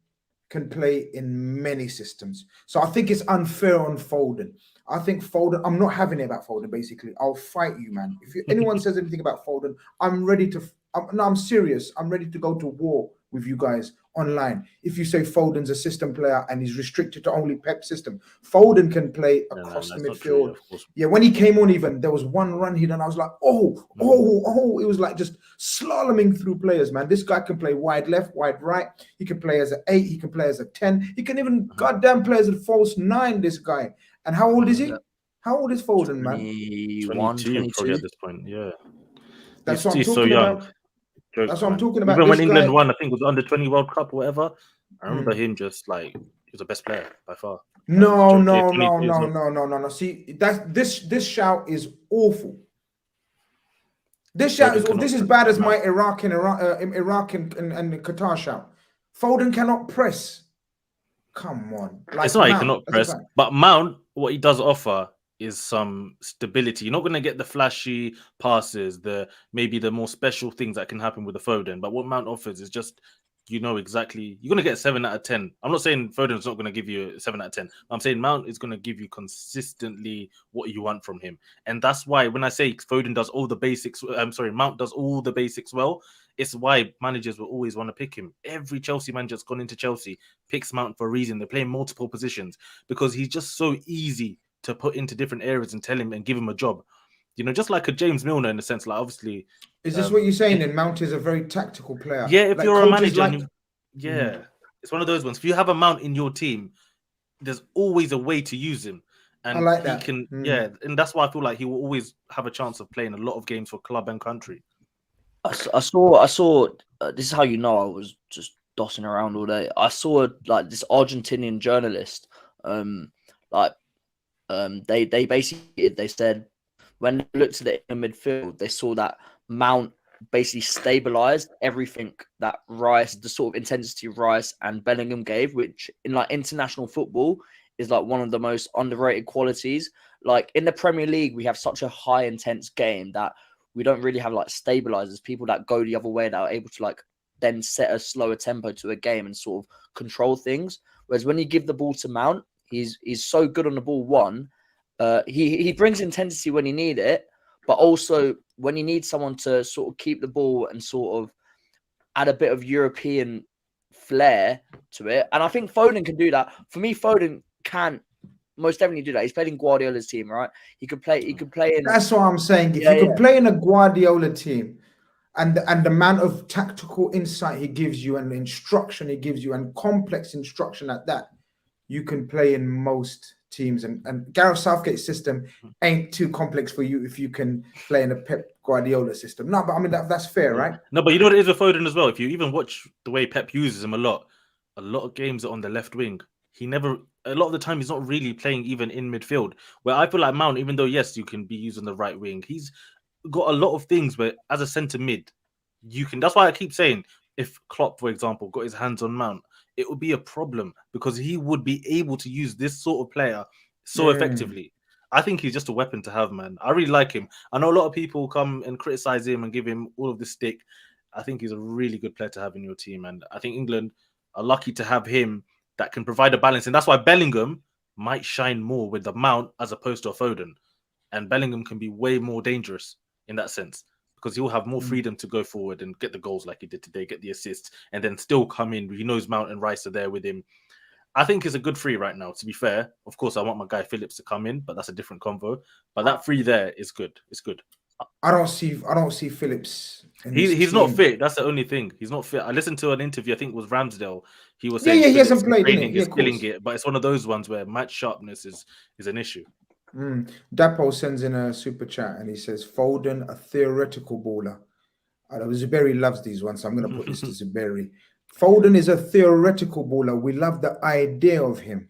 can play in many systems. So I think it's unfair on Foden. I think Foden, I'm not having it about Foden, basically. I'll fight you, man. If anyone says anything about Foden, I'm serious. I'm ready to go to war with you guys online. If you say Foden's a system player and he's restricted to only Pep system, Foden can play across the midfield. Yeah, when he came on, even there was one run he done. I was like, oh, it was like just slaloming through players, man. This guy can play wide left, wide right. He can play as an 8. He can play as a 10. He can even goddamn play as a false 9. This guy. And how old is he? How old is Foden, man? 22 probably at this point. Yeah, that's what I'm talking about. That's what I'm talking about. Even when England won, I think it was under 20 World Cup or whatever. I remember him just like he was the best player by far. No. See, this shout is awful. This shout is this is bad as my Iraq and Qatar shout. Foden cannot press. Come on, like it's not he cannot press, but Mount, what he does offer is some stability. You're not going to get the flashy passes, maybe the more special things that can happen with the Foden. But what Mount offers is just, exactly, you're going to get 7 out of 10. I'm not saying Foden's not going to give you 7 out of 10. I'm saying Mount is going to give you consistently what you want from him. And that's why when I say Foden does all the basics, Mount does all the basics well, it's why managers will always want to pick him. Every Chelsea manager that's gone into Chelsea picks Mount for a reason. They play multiple positions because he's just so easy to put into different areas and tell him and give him a job. Just like a James Milner in a sense, like obviously. Is this what you're saying? Then Mount is a very tactical player. Yeah, if you're a manager, it's one of those ones. If you have a Mount in your team, there's always a way to use him. And I like that. He can, and that's why I feel like he will always have a chance of playing a lot of games for club and country. I saw. This is how I was just dossing around all day. I saw like this Argentinian journalist. They basically said when they looked at it in midfield, they saw that Mount basically stabilized everything that Rice, the sort of intensity Rice and Bellingham gave, which in like international football is like one of the most underrated qualities. Like in the Premier League, we have such a high intense game that we don't really have like stabilizers, people that go the other way that are able to like then set a slower tempo to a game and sort of control things. Whereas when you give the ball to Mount, he's so good on the ball. He brings intensity when you need it, but also when you need someone to sort of keep the ball and sort of add a bit of European flair to it. And I think Foden can do that. For me, Foden can most definitely do that. He's played in Guardiola's team, right? He could play in. That's what I'm saying. If you could play in a Guardiola team, and the amount of tactical insight he gives you and the instruction he gives you and complex instruction at that, you can play in most teams, and Gareth Southgate's system ain't too complex for you if you can play in a Pep Guardiola system. No, but I mean that's fair, right? No, but you know what it is with Foden as well. If you even watch the way Pep uses him a lot of games are on the left wing. A lot of the time he's not really playing even in midfield. Where I feel like Mount, even though yes, you can be used on the right wing, he's got a lot of things where as a centre mid, you can. That's why I keep saying if Klopp, for example, got his hands on Mount, it would be a problem because he would be able to use this sort of player so effectively. I think he's just a weapon to have, man. I really like him. I know a lot of people come and criticize him and give him all of the stick. I think he's a really good player to have in your team, and I think England are lucky to have him that can provide a balance, and that's why Bellingham might shine more with the Mount as opposed to a Foden, and Bellingham can be way more dangerous in that sense because he'll have more freedom to go forward and get the goals like he did today, get the assists, and then still come in. He knows Mount and Rice are there with him. I think it's a good free right now, to be fair. Of course, I want my guy Phillips to come in, but that's a different convo. But that free there is good. It's good. I don't see Phillips. He's not fit. That's the only thing. He's not fit. I listened to an interview, I think it was Ramsdale. He was saying he hasn't played. He's killing it, but it's one of those ones where match sharpness is an issue. Dapo sends in a super chat and he says, Foden, a theoretical baller. Zuberi loves these ones, so I'm going to put this to Zuberi. Foden is a theoretical baller. We love the idea of him.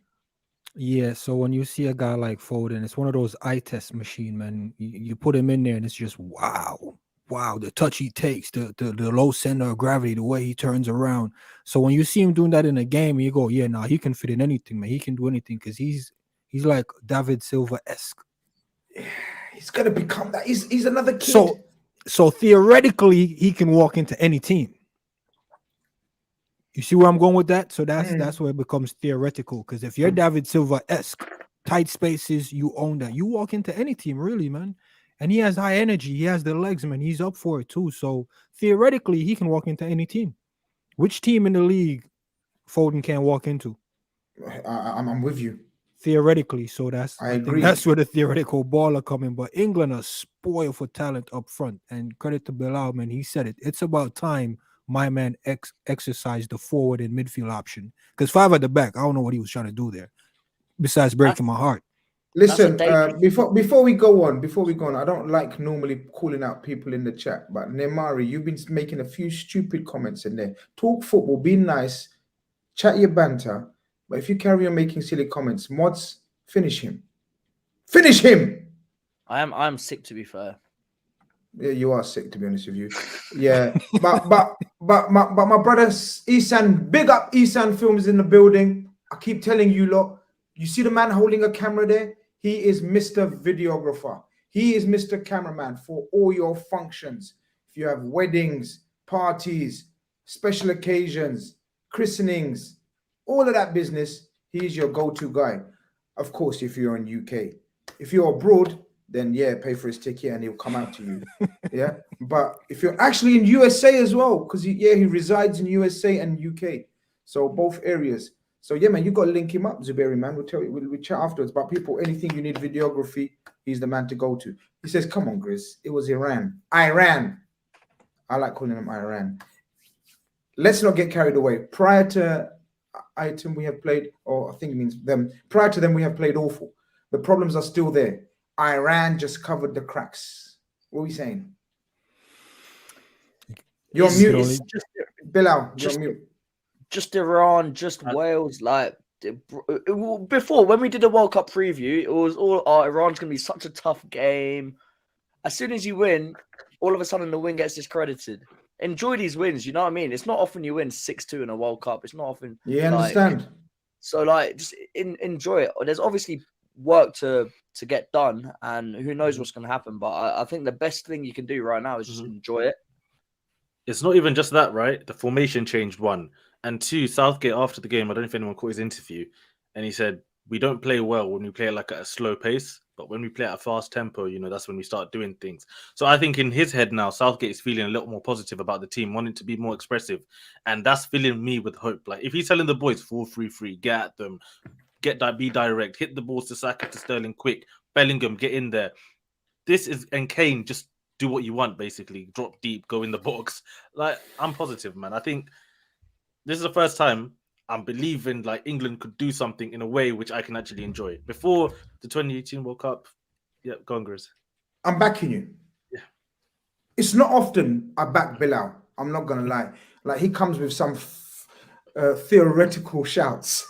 Yeah, so when you see a guy like Foden, it's one of those eye test machine, man. You put him in there and it's just wow, the touch he takes, the low center of gravity, the way he turns around. So when you see him doing that in a game, you go, yeah, he can fit in anything, man. He can do anything because he's like David Silva-esque. Yeah, he's gonna become that. He's another kid. So theoretically, he can walk into any team. You see where I'm going with that? So that's where it becomes theoretical. Because if you're David Silva-esque, tight spaces, you own that. You walk into any team, really, man. And he has high energy. He has the legs, man. He's up for it, too. So theoretically, he can walk into any team. Which team in the league Foden can't walk into? I'm with you. Theoretically. So I agree. That's where the theoretical baller come in. But England are spoiled for talent up front. And credit to Bilal, man. He said it. It's about time my man exercised the forward and midfield option. Because 5 at the back, I don't know what he was trying to do there. Besides breaking my heart. Listen, before we go on, I don't like normally calling out people in the chat, but Nemari, you've been making a few stupid comments in there. Talk football, be nice, chat your banter, but if you carry on making silly comments, mods, finish him. Finish him! I'm sick, to be fair. Yeah, you are sick, to be honest with you. Yeah, but my brother Isan, big up Isan Films in the building. I keep telling you lot, you see the man holding a camera there? He is Mr. Videographer. He is Mr. Cameraman for all your functions. If you have weddings, parties, special occasions, christenings, all of that business, he's your go-to guy. Of course, if you're in UK. If you're abroad, then yeah, pay for his ticket and he'll come out to you. Yeah. But if you're actually in USA as well, because he resides in USA and UK. So both areas. So yeah, man, you got to link him up, Zuberi, man. We'll tell you, we'll chat afterwards. But people, anything you need videography, he's the man to go to. He says, come on, Grizz. It was Iran. I like calling him Iran. Let's not get carried away. Prior to item we have played, or I think it means them. Prior to them, we have played awful. The problems are still there. Iran just covered the cracks. What are we saying? You're mute. Bilal, you're mute. Just Iran, just Wales. Like before, when we did the World Cup preview, it was all, Iran's going to be such a tough game. As soon as you win, all of a sudden the win gets discredited. Enjoy these wins, you know what I mean? It's not often you win 6-2 in a World Cup. It's not often. Yeah, understand. So, just enjoy it. There's obviously work to get done, and who knows what's going to happen. But I think the best thing you can do right now is just enjoy it. It's not even just that, right? The formation changed, 1. And 2, Southgate, after the game, I don't know if anyone caught his interview, and he said, we don't play well when we play like at a slow pace, but when we play at a fast tempo, that's when we start doing things. So I think in his head now, Southgate is feeling a little more positive about the team, wanting to be more expressive, and that's filling me with hope. Like, if he's telling the boys 4-3-3, get at them, be direct, hit the balls to Saka, to Sterling quick, Bellingham, get in there. And Kane, just do what you want, basically. Drop deep, go in the box. Like, I'm positive, man. I think this is the first time I'm believing like England could do something in a way which I can actually enjoy. Before the 2018 World Cup, yeah, go on, Grizz. I'm backing you. Yeah. It's not often I back Bilal. I'm not gonna lie. Like he comes with some theoretical shouts.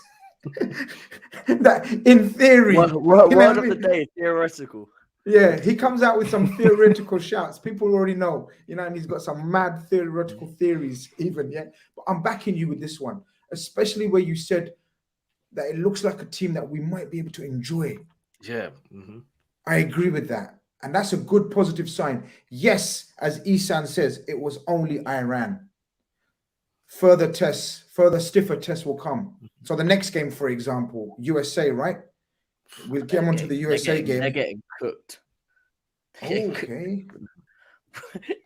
That in theory, word of the day, theoretical. Yeah, he comes out with some theoretical shouts. People already know, and he's got some mad theoretical theories, even. Yeah, but I'm backing you with this one, especially where you said that it looks like a team that we might be able to enjoy. Yeah, I agree with that, and that's a good positive sign. Yes, as Isan says, it was only Iran. Further tests, further stiffer tests will come. So the next game, for example, USA, right? We'll get on to the USA game. They're getting cooked. Okay.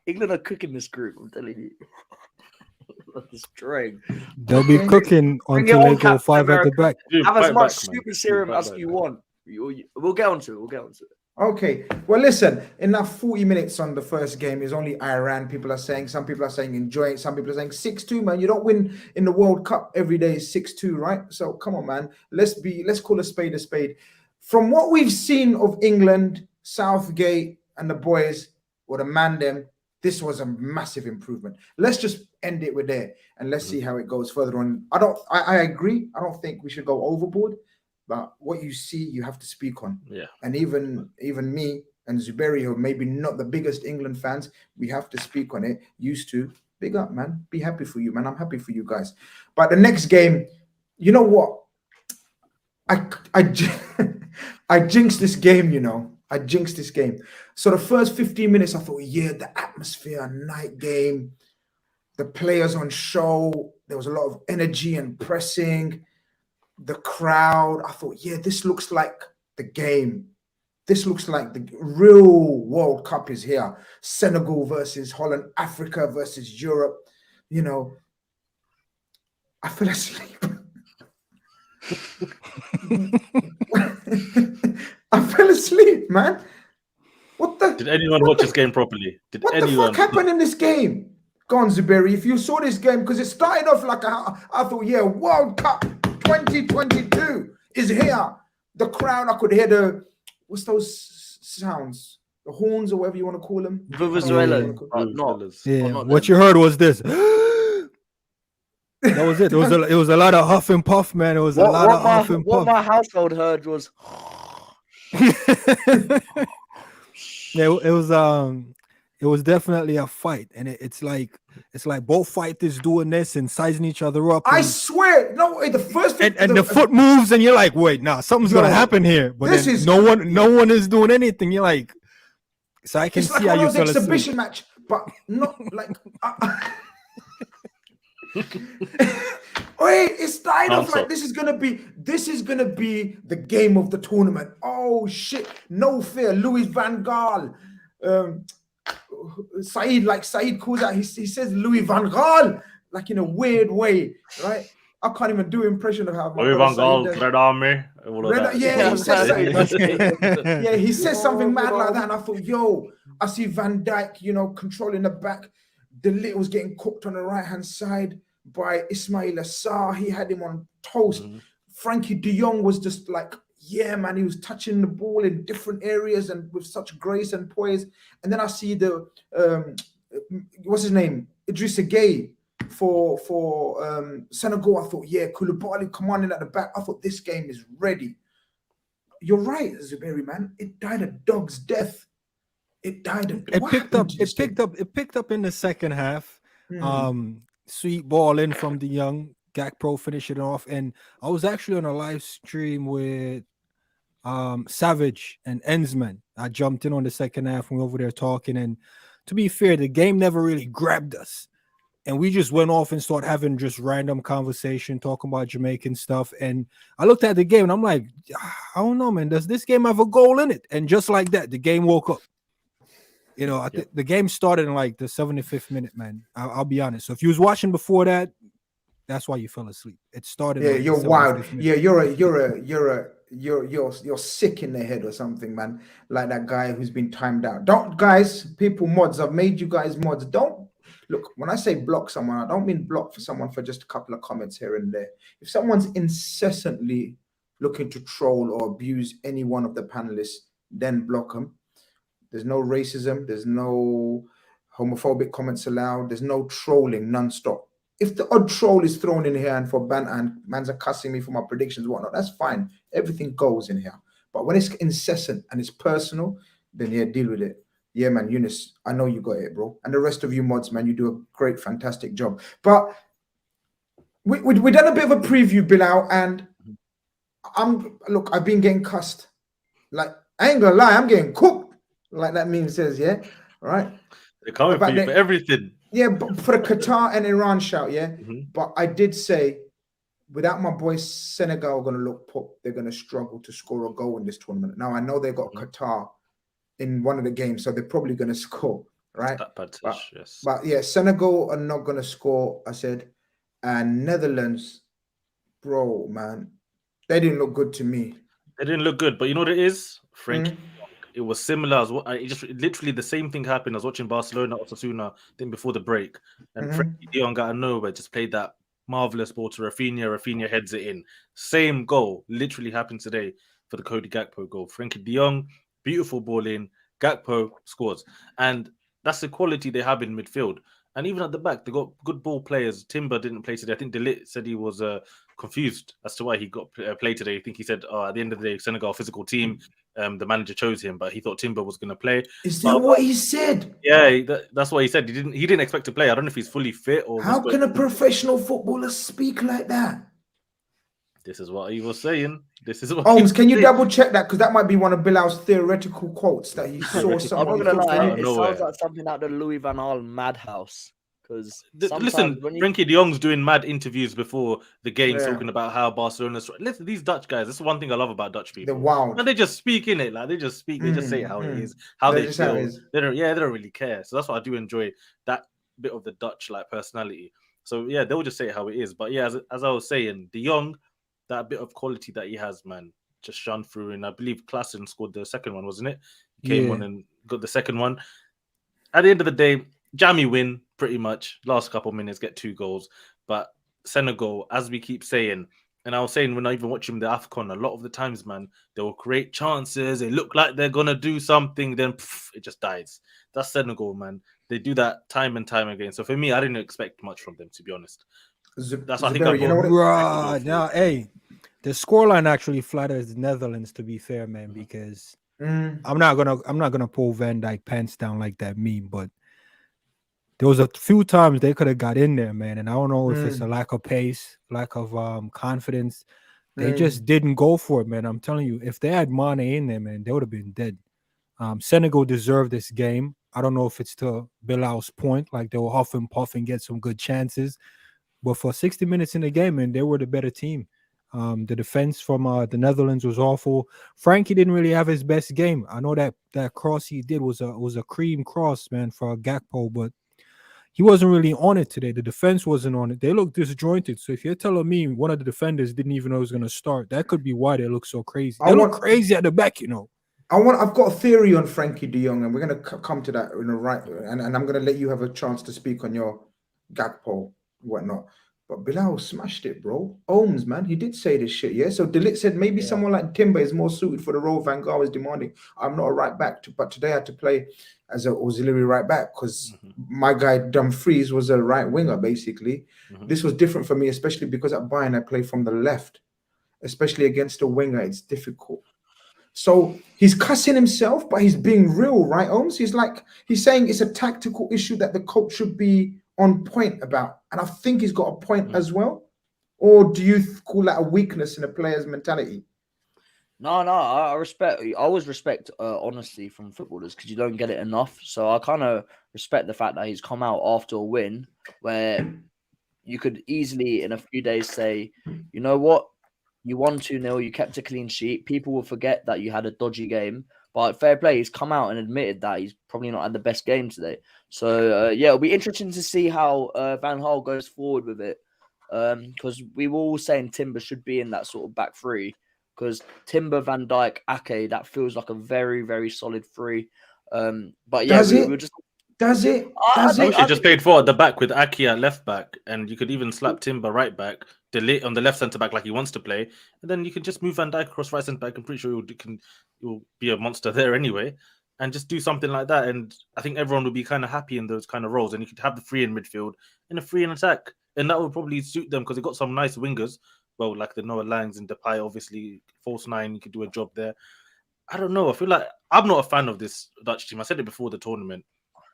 England are cooking this group, I'm telling you. Destroying. They'll be cooking until they go 5 at the back. Have as much super serum as you want. We'll get onto it. Okay. Well, listen, in that 40 minutes on the first game is only Iran. People are saying, some people are saying enjoy it. Some people are saying 6-2, man. You don't win in the World Cup every day is 6-2, right? So come on, man. Let's call a spade a spade. From what we've seen of England, Southgate and the boys, or the man them, this was a massive improvement. Let's just end it with there and let's see how it goes further on. I agree. I don't think we should go overboard, but what you see, you have to speak on. Yeah. And even me and Zuberi, who are maybe not the biggest England fans, we have to speak on it. Used to. Big up, man. Be happy for you, man. I'm happy for you guys. But the next game, you know what? I jinxed this game, I jinxed this game. So the first 15 minutes, I thought, yeah, the atmosphere, night game, the players on show, there was a lot of energy and pressing, the crowd. I thought, yeah, this looks like the game. This looks like the real World Cup is here. Senegal versus Holland, Africa versus Europe. I fell asleep. I fell asleep, man. What the? Did anyone watch this game properly? What the fuck happened in this game? Go on, Zuberi. If you saw this game, because it started off like I thought, yeah, World Cup 2022 is here. The crowd, I could hear what's those sounds? The horns or whatever you want to call them. Venezuela. What you heard was this. That was it. It was a lot of huff and puff, man. It was a lot of huff and puff. What my household heard was. Yeah, it was definitely a fight, and it's like both fighters doing this and sizing each other up. I swear, no, the first and the foot moves, and you're like, wait, nah, something's gonna happen here. But this is no one is doing anything. You're like, so I can see how you fell asleep. Exhibition match, but not like. Wait, it started off like this is gonna be the game of the tournament. Oh shit, no fear. Louis van Gaal, Saeed calls out. He says Louis van Gaal like in a weird way, right? I can't even do impression of how Louis van Gaal, Red Army. He says something mad like that, and I thought, yo, I see Van Dijk, controlling the back. De Ligt was getting cooked on the right-hand side by Ismail Assar. He had him on toast. Frankie de Jong was just like, yeah, man, he was touching the ball in different areas and with such grace and poise. And then I see the, what's his name? Idrissa Gueye for Senegal. I thought, yeah, Koulibaly commanding at the back. I thought this game is ready. You're right, Zuberi, man. It died a dog's death. It picked up in the second half. Sweet ball in from the young Gakpo, finish it off. And I was actually on a live stream with Savage and Ensman. I jumped in on the second half and we were over there talking. And to be fair, the game never really grabbed us. And we just went off and started having just random conversation, talking about Jamaican stuff. And I looked at the game and I'm like, I don't know, man. Does this game have a goal in it? And just like that, the game woke up. The game started in like the 75th minute, man. I'll be honest. So if you was watching before that, that's why you fell asleep. It started. Yeah, you're wild. Yeah, you're sick in the head or something, man. Like that guy who's been timed out. Don't, guys, people, mods. I've made you guys mods. Don't look, when I say block someone, I don't mean block for someone for just a couple of comments here and there. If someone's incessantly looking to troll or abuse any one of the panelists, then block them. There's no racism. There's no homophobic comments allowed. There's no trolling non-stop. If the odd troll is thrown in here and for ban and mans are cussing me for my predictions and whatnot, that's fine. Everything goes in here. But when it's incessant and it's personal, then yeah, deal with it. Yeah, man, Eunice, I know you got it, bro. And the rest of you mods, man, you do a great, fantastic job. But we done a bit of a preview, Bilal, and I've been getting cussed. Like, I ain't gonna lie, I'm getting cooked. Like that meme says, yeah, right. They're coming for you for everything. Yeah, but for the Qatar and Iran shout, yeah. But I did say, without my boys Senegal gonna look put, they're gonna struggle to score a goal in this tournament. Now I know they got Qatar in one of the games, so they're probably gonna score, right? But yeah, Senegal are not gonna score. I said, and Netherlands, bro, man, they didn't look good to me. They didn't look good, but you know what it is, Frank. It was similar as what literally the same thing happened. I was watching Barcelona Osasuna, I think before the break, and Frankie de Jong out of nowhere just played that marvelous ball to Rafinha. Rafinha heads it in. Same goal literally happened today for the Cody Gakpo goal. Frankie de Jong, beautiful ball in. Gakpo scores, and that's the quality they have in midfield. And even at the back, they got good ball players. Timber didn't play today. I think Delit said he was confused as to why he got played today. I think he said, at the end of the day, Senegal physical team. The manager chose him, but he thought Timber was going to play. Is that what he said? Yeah, that's what he said. He didn't expect to play. I don't know if he's fully fit or. How can a professional footballer speak like that? This is what he was saying. This is what. Holmes, can you double check that, because that might be one of Bilal's theoretical quotes that he saw. I'm not gonna lie, it sounds like something out of the Louis Van Gaal madhouse. Because listen, Frankie de Jong's doing mad interviews before the game, talking about how Barcelona's. Listen, these Dutch guys. This is one thing I love about Dutch people. They're wild. And they just speak in it, like they just speak. They just say how it is, how they feel. They don't really care. So that's what I do enjoy, that bit of the Dutch like personality. So yeah, they'll just say how it is. But yeah, as I was saying, de Jong, that bit of quality that he has, man, just shone through. And I believe Klaassen scored the second one, wasn't it? Came on and got the second one. At the end of the day, Jammy win pretty much. Last couple of minutes, get 2 goals. But Senegal, as we keep saying, and I was saying when I even watching the AFCON, a lot of the times, man, they will create chances. They look like they're gonna do something, then it just dies. That's Senegal, man. They do that time and time again. So for me, I didn't expect much from them, to be honest. That's what I think. Now, hey, the scoreline actually flatters the Netherlands, to be fair, man, because I'm not gonna pull Van Dijk pants down like that meme, but there was a few times they could have got in there, man, and I don't know if it's a lack of pace, lack of confidence. They just didn't go for it, man. I'm telling you, if they had Mane in there, man, they would have been dead. Senegal deserved this game. I don't know if it's to Bilal's point, like they will huff and puff and get some good chances, but for 60 minutes in the game, man, they were the better team. The defense from the Netherlands was awful. Frankie didn't really have his best game. I know that cross he did was a cream cross, man, for Gakpo, but he wasn't really on it today. The defense wasn't on it. They looked disjointed. So if you're telling me one of the defenders didn't even know he was going to start, that could be why they look so crazy. They look crazy at the back, you know. I've got a theory on Frankie de Jong, and we're going to come to that in a right. And I'm going to let you have a chance to speak on your Gakpo, whatnot. But Bilal smashed it, bro. Ohms, man, he did say this shit, yeah? So Delit said maybe someone like Timber is more suited for the role Van Gaal is demanding. I'm not a right back, but today I had to play as an auxiliary right back because my guy Dumfries was a right winger, basically. This was different for me, especially because at Bayern I play from the left. Especially against a winger, it's difficult. So he's cussing himself, but he's being real, right, Ohms? He's saying it's a tactical issue that the coach should be on point about, and I think he's got a point as well. Or do you call that a weakness in a player's mentality? No, I respect. I always respect honesty from footballers because you don't get it enough. So I kind of respect the fact that he's come out after a win where you could easily in a few days say, you know what, you won 2-0, you kept a clean sheet. People will forget that you had a dodgy game. But fair play, he's come out and admitted that he's probably not had the best game today. So, it'll be interesting to see how Van Gaal goes forward with it. Because we were all saying Timber should be in that sort of back three. Because Timber, Van Dijk, Ake, that feels like a very, very solid three. But yeah, we were just... Does it? I Does I think- wish he just played forward at the back with Aki at left back, and you could even slap Timber right back, delete on the left centre back like he wants to play, and then you can just move Van Dijk across right centre back. I'm pretty sure you'll be a monster there anyway, and just do something like that. And I think everyone would be kind of happy in those kind of roles. And you could have the free in midfield and a free in attack, and that would probably suit them because they got some nice wingers. Well, like the Noah Langs and Depay, obviously false nine, you could do a job there. I don't know. I feel like I'm not a fan of this Dutch team. I said it before the tournament.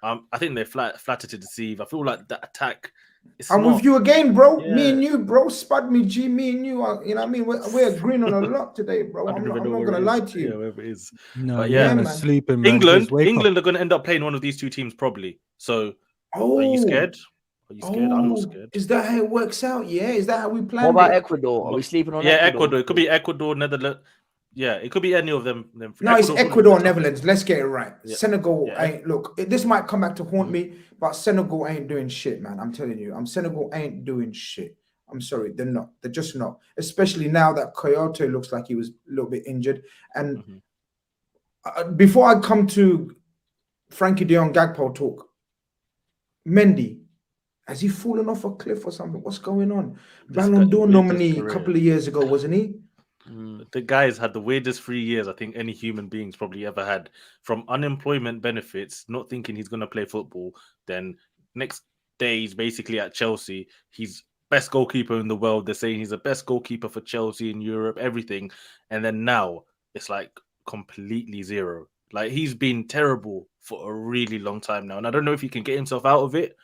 I think they're flatter to deceive. I feel like the attack. I'm with you again, bro. Yeah. Me and you, bro. Spud me, G. Me and you. You know what I mean? We're agreeing on a lot today, bro. I'm not gonna lie to you. Yeah, wherever it is. No, But yeah, yeah, man. Sleeping, man. Just wake England up. are going to end up playing one of these two teams probably. So, Oh, are you scared? Are you scared? I'm not oh, scared. is that how it works out? Yeah, is that how we plan? What about Ecuador? Are we sleeping on Yeah, Ecuador? Ecuador. It could be Ecuador, Netherlands. Yeah, it could be any of them. No, it's Ecuador, Netherlands. Let's get it right. Yeah. Senegal Yeah. ain't. Look, this might come back to haunt me, but Senegal ain't doing shit, man. I'm telling you, Senegal ain't doing shit. I'm sorry, they're not. They're just not. Especially now that Coyote looks like he was a little bit injured. And before I come to Frankie De Jong Gakpo talk, Mendy, has he fallen off a cliff or something? What's going on? Ballon d'Or nominee a couple of years ago, wasn't he? The guys had the weirdest 3 years I think any human beings probably ever had. From unemployment benefits, not thinking he's going to play football. Then next day he's basically at Chelsea. He's best goalkeeper in the world. They're saying he's the best goalkeeper for Chelsea in Europe, everything. And then now it's like completely zero. Like he's been terrible for a really long time now. And I don't know if he can get himself out of it.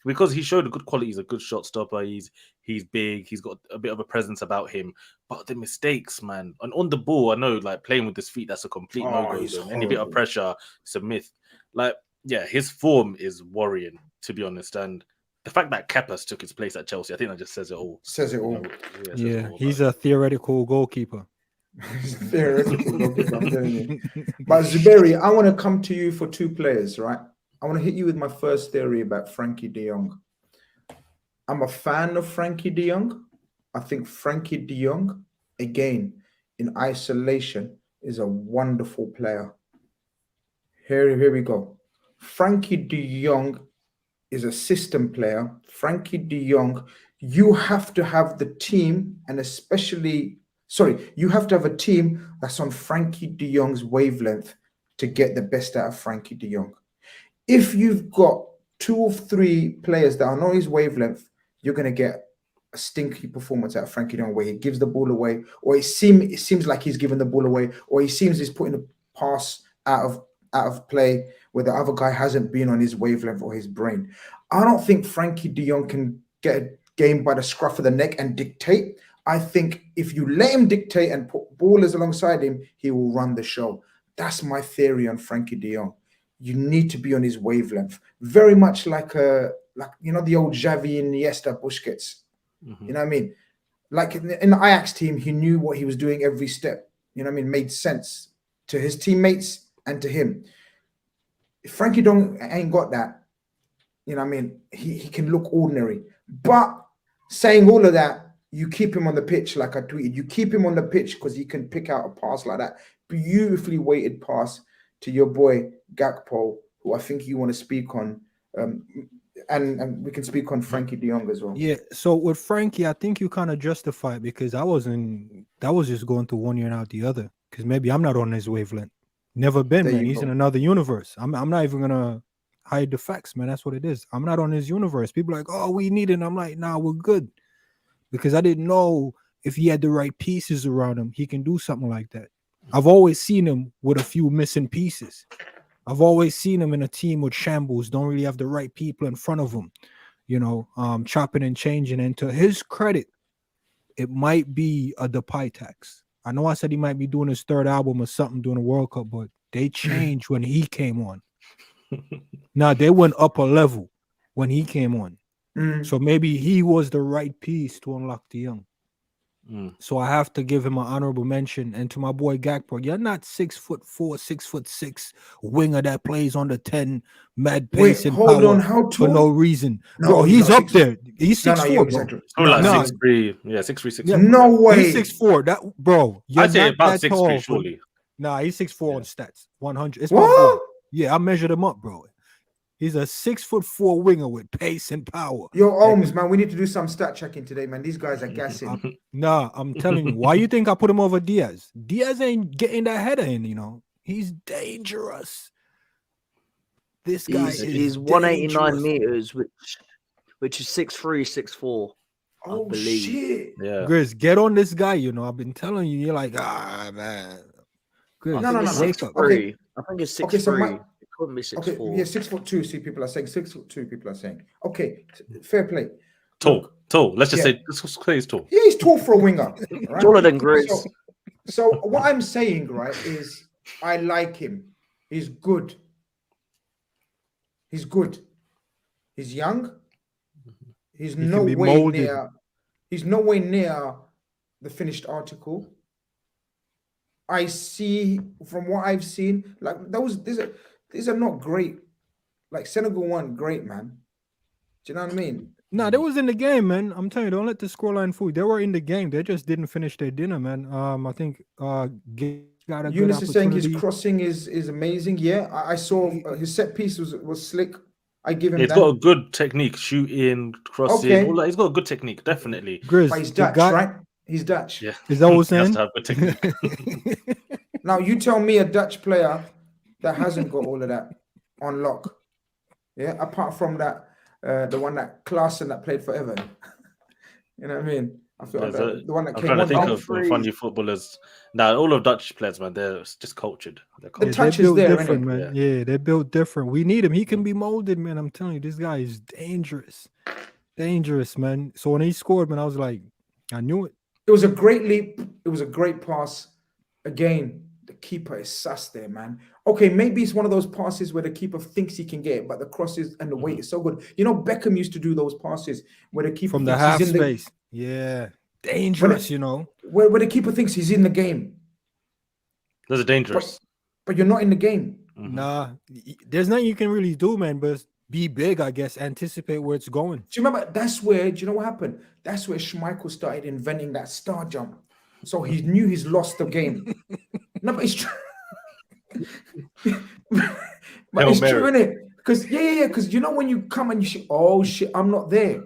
Because he showed a good quality, he's a good shot stopper. He's big. He's got a bit of a presence about him. But the mistakes, man, and on the ball, I know like playing with his feet, that's a complete no-go. Any bit of pressure, it's a myth. Like, yeah, his form is worrying, to be honest. And the fact that Kepas took his place at Chelsea, I think that just says it all. Says it all. You know, says Yeah, it all, he's a theoretical goalkeeper. He's theoretical goalkeeper, I'm telling you. But Zuberi, I want to come to you for two players, right? I want to hit you with my first theory about Frankie De Jong. I'm a fan of Frankie De Jong. I think Frankie De Jong, again, in isolation, is a wonderful player. Here we go. Frankie De Jong is a system player. Frankie De Jong, you have to have the team, and you have to have a team that's on Frankie De Jong's wavelength to get the best out of Frankie De Jong. If you've got 2 or 3 players that are not his wavelength, you're going to get a stinky performance out of Frankie De Jong where he gives the ball away, or it seems like he's giving the ball away, or he seems he's putting a pass out of play where the other guy hasn't been on his wavelength or his brain. I don't think Frankie De Jong can get a game by the scruff of the neck and dictate. I think if you let him dictate and put ballers alongside him, he will run the show. That's my theory on Frankie De Jong. You need to be on his wavelength, very much like the old Xavi, Iniesta, Busquets. You know what I mean? Like in the Ajax team, he knew what he was doing every step. You know what I mean? Made sense to his teammates and to him. If Frankie De Jong ain't got that, you know what I mean? He can look ordinary. But saying all of that, you keep him on the pitch, like I tweeted. You keep him on the pitch because he can pick out a pass like that. Beautifully weighted pass to your boy Gakpo, who I think you want to speak on, and we can speak on Frankie De Jong as well. Yeah, so with Frankie, I think you kind of justify it because that was just going through one year and out the other. Because maybe I'm not on his wavelength. Never been, man. He's in another universe. I'm not even gonna hide the facts, man. That's what it is. I'm not on his universe. People are like, oh, we need it. And I'm like, nah, we're good. Because I didn't know if he had the right pieces around him, he can do something like that. I've always seen him with a few missing pieces. I've always seen him in a team with shambles, don't really have the right people in front of him, chopping and changing. And to his credit, it might be a Depay tax. I know I said he might be doing his 3rd album or something during the World Cup, but they changed when he came on. Now, they went up a level when he came on. So maybe he was the right piece to unlock the young. So I have to give him an honorable mention. And to my boy Gakpo, you're not 6'4", 6'6" winger that plays on the 10, mad pace and hold power on, how tall? for no reason. No, bro, he's up there. He's 6'4", bro. Like No. 6'3", yeah, 6'3", 6'4". Yeah, no way. He's 6'4". That bro, I'd say about 6'3", tall, surely. Nah, he's 6'4" on stats. 100. It's What? Yeah, I measured him up, bro. He's a 6'4" winger with pace and power. Yo, Ohms, man, we need to do some stat checking today, man. These guys are gassing. Nah, I'm telling you. Why you think I put him over Diaz? Diaz ain't getting that header in, you know. He's dangerous. This guy he's 189 meters, which is 6'3", 6'4". Oh, I believe. shit. Yeah. Grizz, get on this guy, you know. I've been telling you, you're like, man. Grizz, No. Wake up. Okay. I think it's 6'3". Okay, so it couldn't be 6'4". Okay, yeah, 6'2". See, people are saying 6'2". People are saying, okay, fair play. Tall. Let's just say this play is tall. Yeah, he's tall for a winger. Right? Taller than Grizz. So what I'm saying, right, is I like him. He's good. He's young. He's nowhere near. He's nowhere near the finished article. I see from what I've seen, like these are not great. Like Senegal won great, man. Do you know what I mean? Nah, they was in the game, man. I'm telling you, don't let the scoreline fool you. They were in the game. They just didn't finish their dinner, man. I think got a Eunice good is saying his opportunity. crossing is amazing. Yeah, I saw his set piece was slick. I give him He's that. got a good technique, shooting, crossing. Okay. All that. He's got a good technique, definitely. Grizz, But he's Dutch, right? He's Dutch. Yeah. Is that what we're He has saying? to have good technique. Now you tell me a Dutch player that hasn't got all of that on lock. Yeah, apart from that, the one that Klaassen that played for Everton. You know what I mean? I feel like the one that I'm came trying to on. think of funny footballers. Now, all of Dutch players, man, they're just cultured. They're The cultured. touch they is built there, different, innit? man. Yeah, they built different. We need him. He can be molded, man. I'm telling you, this guy is dangerous, man. So when he scored, man, I was like, I knew it. It was a great leap. It was a great pass. Again, the keeper is sus there, man. Okay, maybe it's one of those passes where the keeper thinks he can get it, but the crosses and the weight is so good. You know, Beckham used to do those passes where the keeper From the thinks half he's in space. Yeah, dangerous, you know. where the keeper thinks he's in the game, Those are dangerous. but you're not in the game. Nah, there's nothing you can really do, man, but be big, I guess. Anticipate where it's going. Do you remember? That's where, do you know what happened? That's where Schmeichel started inventing that star jump. So he knew he's lost the game. No, but it's true. But it's true, isn't it? Because because you know when you come and you say, oh shit, I'm not there.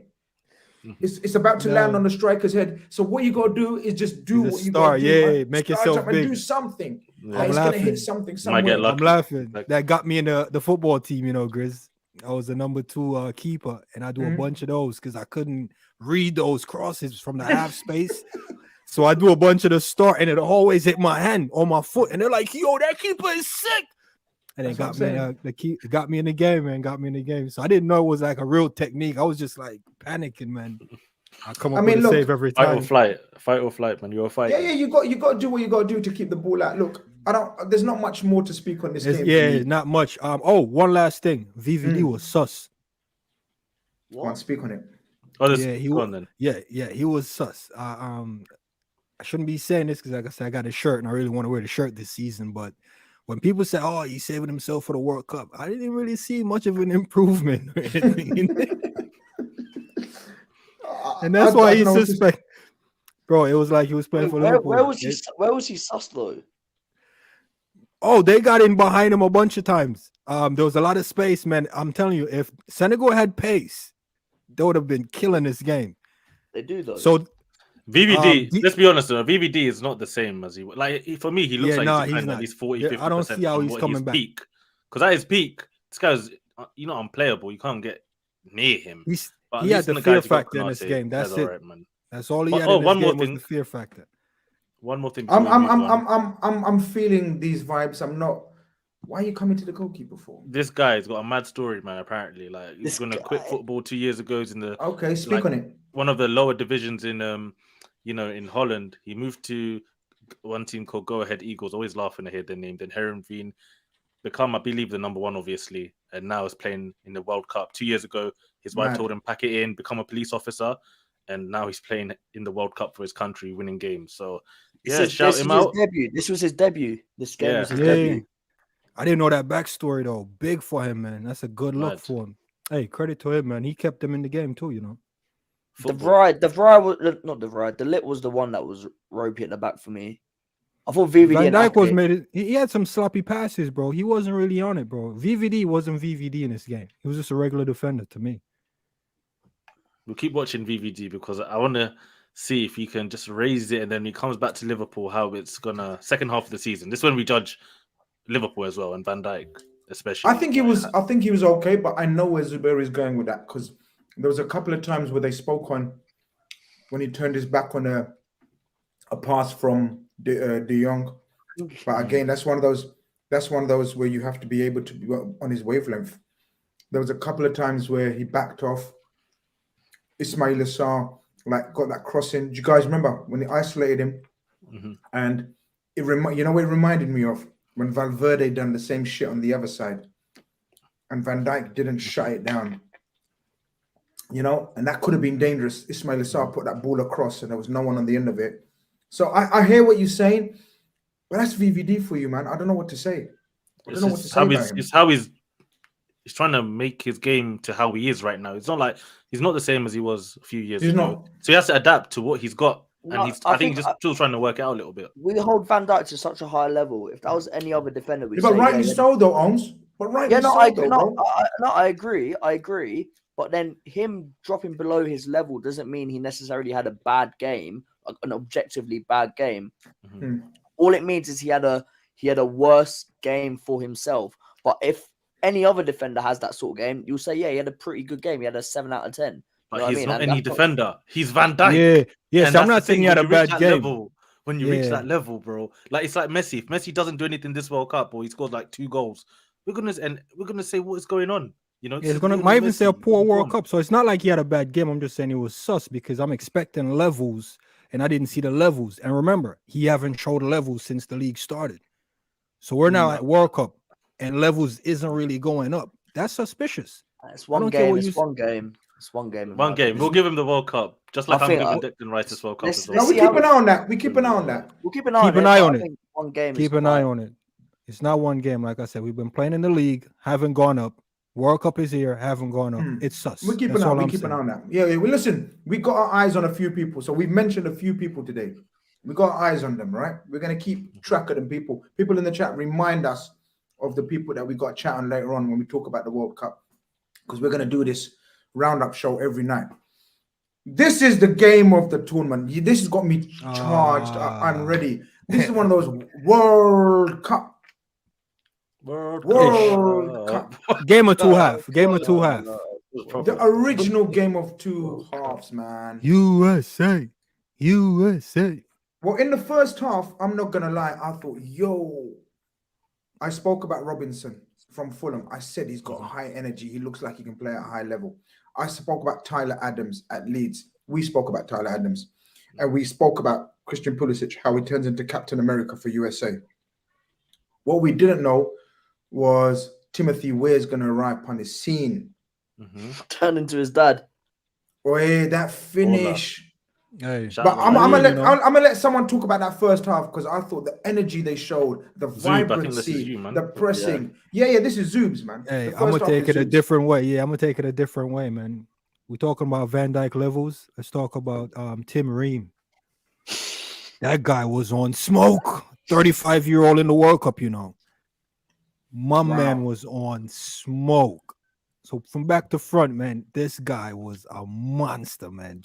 It's about to land on the striker's head. So what you gotta do is just do what you gotta do. Yeah, make yourself big. And do something. Yeah. Like, it's gonna hit something somewhere. get lucky. I'm laughing. Like- That got me in the football team, you know, Grizz. I was the number 2 keeper, and I do a bunch of those because I couldn't read those crosses from the half space. So I do a bunch of the start, and it always hit my hand or my foot, and they're like, "Yo, that keeper is sick." And it got me in the game, man. Got me in the game. So I didn't know it was like a real technique. I was just like panicking, man. I come up with a save every time. Fight or flight, man. You're a fighter. Yeah, you got to do what you got to do to keep the ball out. Look, there's not much more to speak on this game. Yeah, not much. One last thing. VVD was sus. Go on, speak on it. He was sus. I shouldn't be saying this because, like I said, I got a shirt and I really want to wear the shirt this season. But when people say, "Oh, he's saving himself for the World Cup," I didn't really see much of an improvement or anything. And that's why he's suspect. Bro, it was like he was playing for Liverpool. Where was he sus though? Oh, they got in behind him a bunch of times. There was a lot of space, man. I'm telling you, if Senegal had pace, they would have been killing this game. They do though. So VVD, let's be honest, though, VVD is not the same as he like. For me, he looks like he's at least 40, 50%. I don't see how he's coming back. Because at his peak, this guy's unplayable. You can't get near him. He had the fear factor in this game. That's it. Right, man. That's all he had. In this game was the fear factor. One more thing. I'm feeling these vibes. I'm not. Why are you coming to the goalkeeper for? This guy's got a mad story, man. Apparently, like he's going to quit football 2 years ago. He's in the speak on it. One of the lower divisions in in Holland. He moved to one team called Go Ahead Eagles. Always laughing ahead their name. Then Herenveen become, I believe, the number 1, obviously, and now is playing in the World Cup. 2 years ago, his wife told him pack it in, become a police officer, and now he's playing in the World Cup for his country, winning games. So shout him out. This was his debut. This game was his debut. I didn't know that backstory though. Big for him, man. That's a good look for him. Hey, credit to him, man. He kept them in the game too, you know. The Vry was not the Vry. The Lit was the one that was ropey at the back for me. I thought VVD Van and Dijk was Ake, made it. He had some sloppy passes, bro. He wasn't really on it, bro. VVD wasn't VVD in this game. He was just a regular defender to me. We'll keep watching VVD because I want to see if he can just raise it, and then he comes back to Liverpool, how it's gonna second half of the season. This is when we judge Liverpool as well, and Van Dijk especially. I think he was okay, but I know where Zubair is going with that, because there was a couple of times where they spoke on when he turned his back on a pass from De Jong. But again, that's one of those where you have to be able to be on his wavelength. There was a couple of times where he backed off. Ismail Assar got that crossing. Do you guys remember when he isolated him? Mm-hmm. And it reminded me of when Valverde done the same shit on the other side, and Van Dijk didn't shut it down. And that could have been dangerous. Ismail Assar put that ball across, and there was no one on the end of it. So I hear what you're saying, but that's VVD for you, man. I don't know what to say. It's how he's trying to make his game to how he is right now. It's not like he's not the same as he was a few years ago. Not. So he has to adapt to what he's got. And I think he's just still trying to work it out a little bit. We hold Van Dijk to such a high level. If that was any other defender, we'd but rightly so, though, Owens. But rightly I agree. But then him dropping below his level doesn't mean he necessarily had a bad game, like an objectively bad game. Mm-hmm. All it means is he had a worse game for himself. But if any other defender has that sort of game, you'll say, yeah, he had a pretty good game. He had a 7 out of 10. But he's not any defender. He's Van Dijk. Yeah. So I'm not saying he had a bad game. When you reach that level, bro, it's like Messi. If Messi doesn't do anything this World Cup, or he scored like 2 goals, we're gonna say what is going on. Might even say a poor World Cup. So it's not like he had a bad game. I'm just saying it was sus because I'm expecting levels, and I didn't see the levels. And remember, he haven't showed levels since the league started. So we're now at World Cup, and levels isn't really going up. That's suspicious. It's one game. It's one game. One game. We'll give him the World Cup, just like I'm giving Declan Rice this World Cup as well. No, we keep an eye on that. We'll keep an eye on it. One game. Keep an eye on it. It's not one game, like I said. We've been playing in the league, haven't gone up. World Cup is here, haven't gone up. It's sus. We keep an eye on that. Yeah. Well, listen, we got our eyes on a few people. So we've mentioned a few people today. We got our eyes on them, right? We're gonna keep track of them. People in the chat, remind us of the people that we got chat on later on when we talk about the World Cup, because we're gonna do this roundup show every night. This is the game of the tournament. This has got me charged. I'm ready. This is one of those World Cup. Game of 2 half. The original game of 2 halves, man. USA. Well, in the first half, I'm not gonna lie, I thought, I spoke about Robinson from Fulham. I said he's got high energy. He looks like he can play at a high level. I spoke about Tyler Adams at Leeds. We spoke about Tyler Adams. And we spoke about Christian Pulisic, how he turns into Captain America for USA. What we didn't know was Timothy Weah's going to arrive upon the scene. Turn into his dad. Boy, that finish. Hey, but I'm gonna let someone talk about that first half, because I thought the energy they showed, the vibrancy, the pressing. Yeah, this is Zoobs, man. Hey, I'm gonna take it a different way. Yeah, I'm gonna take it a different way, man. We're talking about Van Dijk levels. Let's talk about Tim Ream. That guy was on smoke. 35-year-old in the World Cup, My man was on smoke. So from back to front, man, this guy was a monster, man.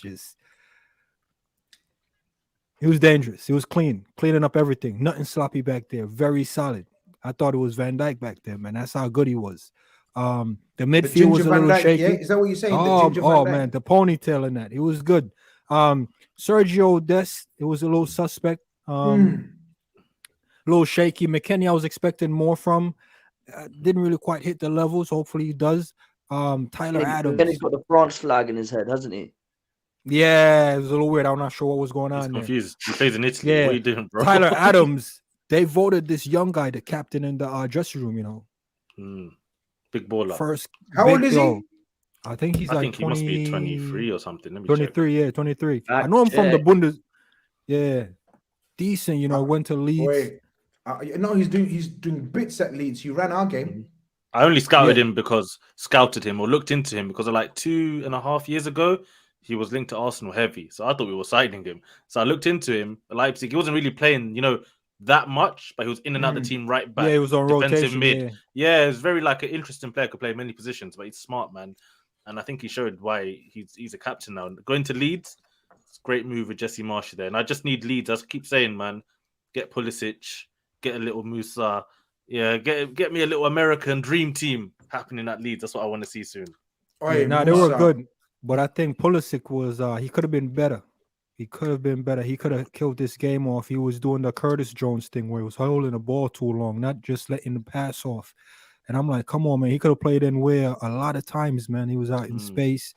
He was dangerous. He was cleaning up everything. Nothing sloppy back there. Very solid. I thought it was Van Dijk back there, man. That's how good he was. The midfield was a little shaky. Yeah? Is that what you're saying? Oh man, the ponytail in that. He was good. Sergio Dest, it was a little suspect. A little shaky. McKennie, I was expecting more from. Didn't really quite hit the levels. Hopefully he does. Tyler Adams. Then he's got the France flag in his head, hasn't he? Yeah, it was a little weird. I'm not sure what was going on. Confused. He plays in Italy. Yeah. What are you doing, bro? Tyler Adams. They voted this young guy the captain in the dressing room. Big baller. How old is he? I think he's like 20, he must be 23 or something. Let me 23, check. Yeah, 23. I know him from the Bundes. Yeah, decent. Went to Leeds. He's doing bits at Leeds. He ran our game. I only scouted him or looked into him because of like 2.5 years ago. He was linked to Arsenal heavy, so I thought we were signing him. So I looked into him. Leipzig, he wasn't really playing, that much, but he was in and out the team right back. Yeah, he was on defensive rotation. mid. Yeah, it's very like an interesting player, could play many positions, but he's smart, man. And I think he showed why he's a captain now. Going to Leeds, it's a great move with Jesse Marsh there. And I just need Leeds. I keep saying, man, get Pulisic, get a little Musa. Yeah, get me a little American dream team happening at Leeds. That's what I want to see soon. Oi, They were Musa. good, but I think Pulisic was he could have been better. He could have been better. He could have killed this game off. He was doing the Curtis Jones thing where he was holding the ball too long, not just letting the pass off. And I'm like, come on, man. He could have played in where a lot of times, man. He was out in space.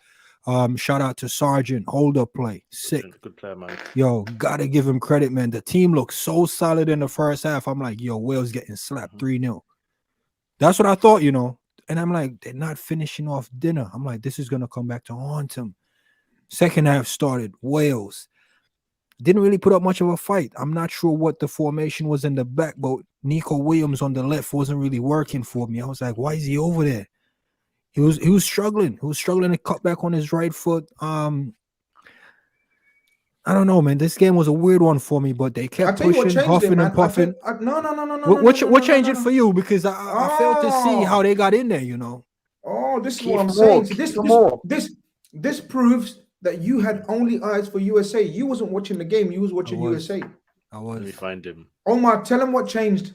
Shout out to Sargent. Hold up play. Sick. Good player, man. Yo, gotta give him credit, man. The team looked so solid in the first half. I'm like, yo, Wales getting slapped 3-0. That's what I thought, you know. And I'm like, they're not finishing off dinner. I'm like, this is going to come back to haunt them. Second half started. Wales didn't really put up much of a fight. I'm not sure what the formation was in the back, but Nico Williams on the left wasn't really working for me. I was like, why is he over there? He was struggling. He was struggling to cut back on his right foot. I don't know, man. This game was a weird one for me, but they kept pushing, huffing and puffing. No. What changed it for you? Because I failed to see how they got in there, you know. Oh, this is what I'm saying. This proves that you had only eyes for USA. You wasn't watching the game. You was watching USA. I was. Let me find him. Omar, tell him what changed.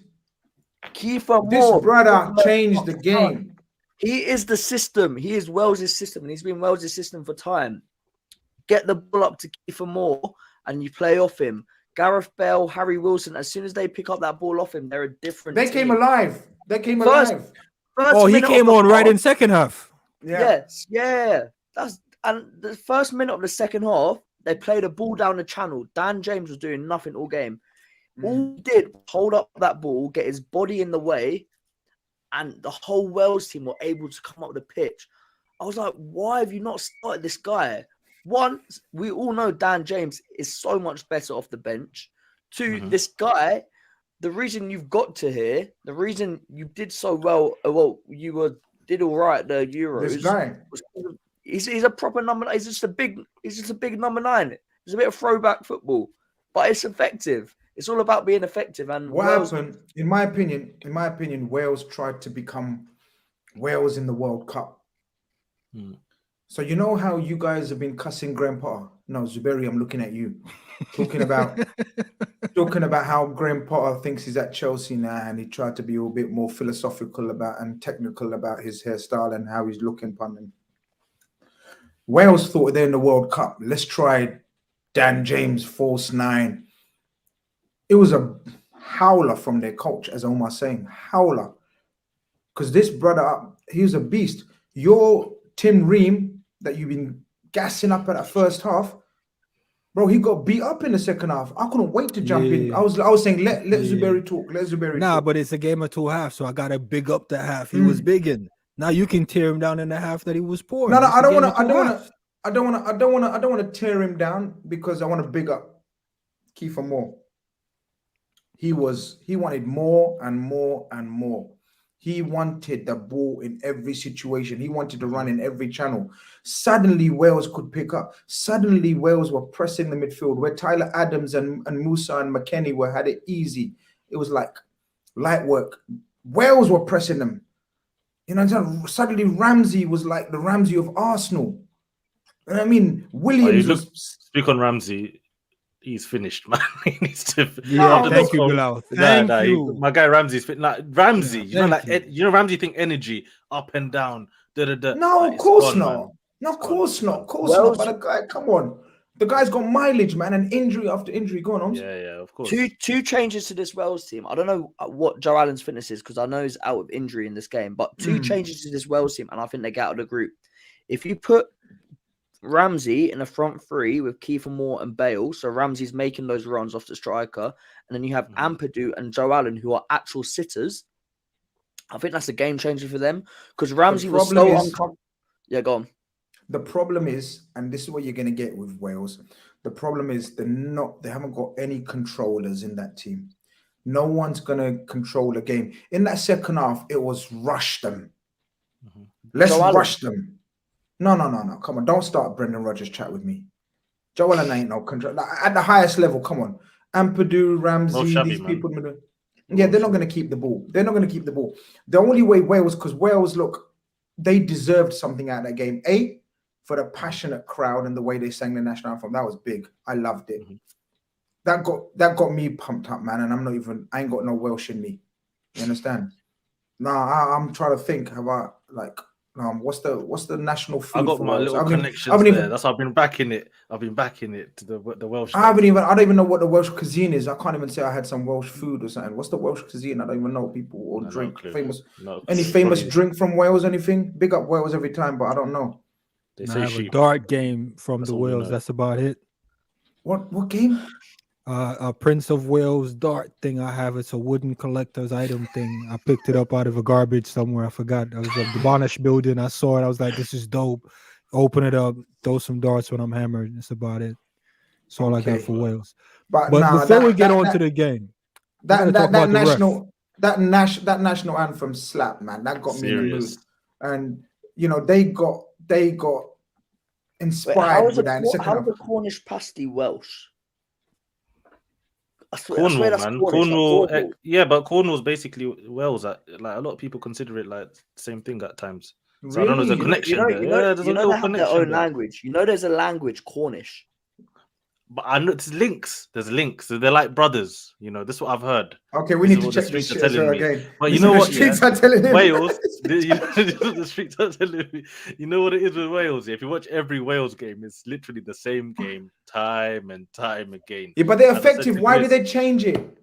Kiefer This brother changed the game. He is the system. He is Wales' system, and he's been Wales' system for time. Get the ball up to Kiefer Moore, and you play off him. Gareth Bale, Harry Wilson, as soon as they pick up that ball off him, they're a different team. Came alive. They came alive. He came on right in second half. Yeah. Yes, yeah. And the first minute of the second half, they played a ball down the channel. Dan James was doing nothing all game. All he did was hold up that ball, get his body in the way, and the whole Wales team were able to come up the pitch. I was like, why have you not started this guy? One, we all know Dan James is so much better off the bench. Two, this guy, the reason you've got to here, the reason you did so well, did all right at the Euros. This guy, he's a proper number. He's just a big number 9. It's a bit of throwback football, but it's effective. It's all about being effective. And what happened, in my opinion, Wales tried to become Wales in the World Cup. So you know how you guys have been cussing Graham Potter? No, Zuberi, I'm looking at you. Talking about how Graham Potter thinks he's at Chelsea now, and he tried to be a bit more philosophical about and technical about his hairstyle and how he's looking pumping. Wales thought they're in the World Cup. Let's try Dan James, false 9. It was a howler from their coach, as Omar saying, howler. Because this brother, he was a beast. Your Tim Ream that you've been gassing up at that first half, bro, he got beat up in the second half. I couldn't wait to jump in. I was saying, let Zuberi talk. Let Zuberi talk. But it's a game of 2 halves, so I gotta big up the half he was big in. Now you can tear him down in the half that he was poor. No, I don't want to tear him down because I want to big up Kiefer Moore. He wanted more and more and more. He wanted the ball in every situation. He wanted to run in every channel. Suddenly, Wales could pick up. Suddenly, Wales were pressing the midfield where Tyler Adams and Musa and McKennie had it easy. It was like light work. Wales were pressing them. You know, suddenly Ramsey was like the Ramsey of Arsenal. And I mean, Williams speak on Ramsey. He's finished, man. He needs to. Thank you, Bilal. Thank you. My guy Ramsey's fit. Like Ramsey, Ramsey think energy up and down. No, of course not. No, of course not. Of course not. But the guy, come on, the guy's got mileage, man, and injury after injury going on. Yeah, of course. Two changes to this Wales team. I don't know what Joe Allen's fitness is because I know he's out with injury in this game. But 2 changes to this Wales team, and I think they get out of the group. If you put Ramsey in the front 3 with Kiefer Moore and Bale, so Ramsey's making those runs off the striker, and then you have Ampadu and Joe Allen who are actual sitters. I think that's a game changer for them because Ramsey was so uncomfortable. Yeah, go on. The problem is, and this is what you're going to get with Wales, the problem is they haven't got any controllers in that team. No one's going to control the game. In that second half, it was rush them. Let's rush them. No. Come on, don't start Brendan Rodgers chat with me. Joe Allen ain't no control. At the highest level, come on. Ampadu, Ramsey, shabby, these man. people. Yeah, they're not going to keep the ball. They're not going to keep the ball. The only way Wales, because Wales, look, they deserved something out of that game. For the passionate crowd and the way they sang the national anthem. That was big. I loved it. That got me pumped up, man. And I ain't got no Welsh in me. You understand? I'm trying to think about what's the national food. I got for my Wales? little connections there. That's why I've been backing it. I've been backing it to the Welsh. I don't even know what the Welsh cuisine is. I can't even say I had some Welsh food or something. What's the Welsh cuisine? I don't even know people or drink. Any famous drink from Wales? Anything? Big up Wales every time, but I don't know. They say I have a dart game from the Wales. That's about it. What game? A Prince of Wales dart thing I have. It's a wooden collector's item thing. I picked it up out of a garbage somewhere. I forgot. I was at the Bonish building. I saw it. I was like, this is dope. Open it up, throw some darts when I'm hammered. That's about it. That's all I got for Wales. But before we get on to the game, that national anthem slap, man. That got me in the mood. And they got inspired with that. How the Cornish pasty Welsh? Cornwall, man. Cornwall. Yeah, but Cornwall's basically Wales. Like a lot of people consider it like the same thing at times. So I don't know there's a connection there. There's a little connection. Their own language. There's a language, Cornish. But I know there's links. There's links. So they're like brothers. This is what I've heard. Okay, we need to check this shit again. But you know what? Streets are telling him. Wales. The streets are telling me. You know what it is with Wales? If you watch every Wales game, it's literally the same game, time and time again. Yeah, but they're effective. Why did they change it?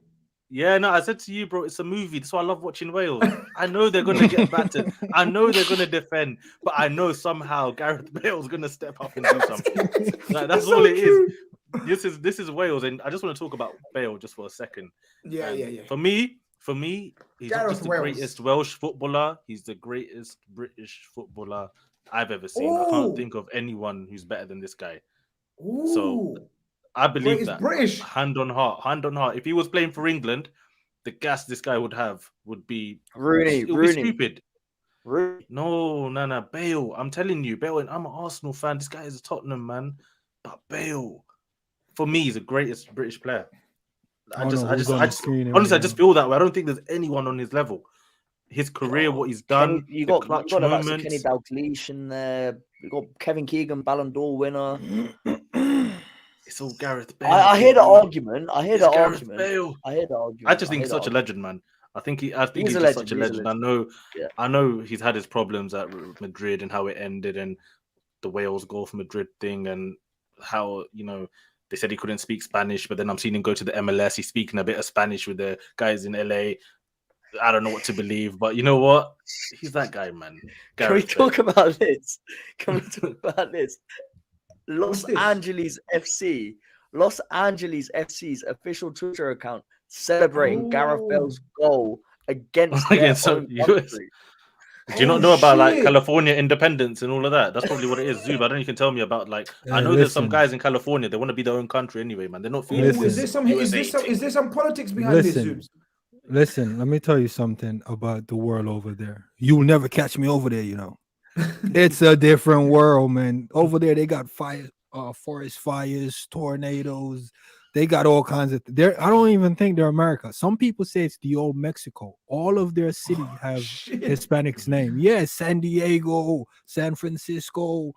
Yeah, no, I said to you, bro, it's a movie. That's why I love watching Wales. I know they're going to get battered. I know they're going to defend. But I know somehow Gareth Bale's going to step up and do something. That's all it is. This is Wales. And I just want to talk about Bale just for a second. Yeah. For me, he's not just the greatest Welsh footballer. He's the greatest British footballer I've ever seen. I can't think of anyone who's better than this guy. So I believe that. British. Hand on heart. If he was playing for England, the gas this guy would have would be Rooney. Be stupid. Rooney. No, Bale. I'm telling you, Bale. And I'm an Arsenal fan. This guy is a Tottenham man, but Bale, for me, is the greatest British player. I just feel that way. I don't think there's anyone on his level. His career, what he's done. You got Kenny Dalglish in there. You got Kevin Keegan, Ballon d'Or winner. It's all Gareth Bale. I hear the argument. I just think he's such a legend, man. I think he's just such a legend. I know he's had his problems at Madrid and how it ended, and the Wales goal for Madrid thing, and how they said he couldn't speak Spanish, but then I'm seeing him go to the MLS. He's speaking a bit of Spanish with the guys in LA. I don't know what to believe, but you know what? He's that guy, man. Can we talk about this? Los Angeles FC's official Twitter account celebrating Gareth Bale's goal against country. Do you not know about like California independence and all of that? That's probably what it is, Zub. I don't know if you can tell me about I know there's some guys in California, they want to be their own country anyway, man. They're not feeling is there some politics behind this, Zubs? Listen, let me tell you something about the world over there. You'll never catch me over there, It's a different world, man. Over there, they got fire, forest fires, tornadoes. They got all kinds of. I don't even think they're America. Some people say it's the old Mexico. All of their cities have Hispanics' name. Yes, San Diego, San Francisco.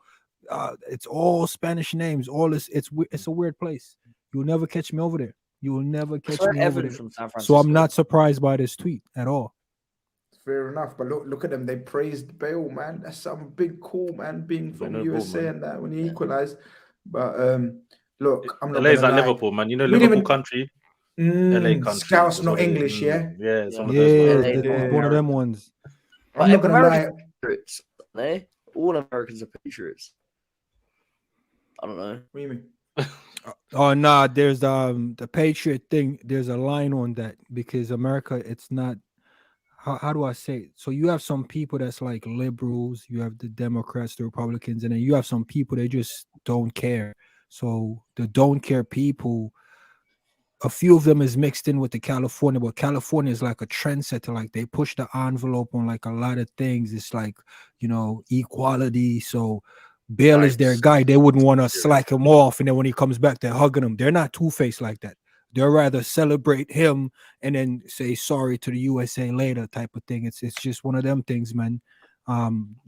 It's all Spanish names. It's a weird place. You'll never catch me over there. You will never catch me over there. From San Francisco. So I'm not surprised by this tweet at all. Fair enough, but look at them. They praised Bale, man. That's some big call, man. Being from USA and that when he equalized. But look, I'm not. LA's like Liverpool, man. Liverpool country, LA country. Scouts not English, yeah. Yeah, one of them ones. I'm not gonna lie. Patriots, all Americans are patriots. I don't know. What do you mean? Oh nah, there's the Patriot thing. There's a line on that because America, it's not. How do I say it? So you have some people that's like liberals, you have the Democrats, the Republicans, and then you have some people that just don't care. So the don't care people, a few of them is mixed in with the California, but California is like a trendsetter. Like they push the envelope on like a lot of things. It's like, equality. So Bale is their guy. They wouldn't want to slack him off. And then when he comes back, they're hugging him. They're not two-faced like that. They'll rather celebrate him and then say sorry to the USA later type of thing. It's just one of them things, man.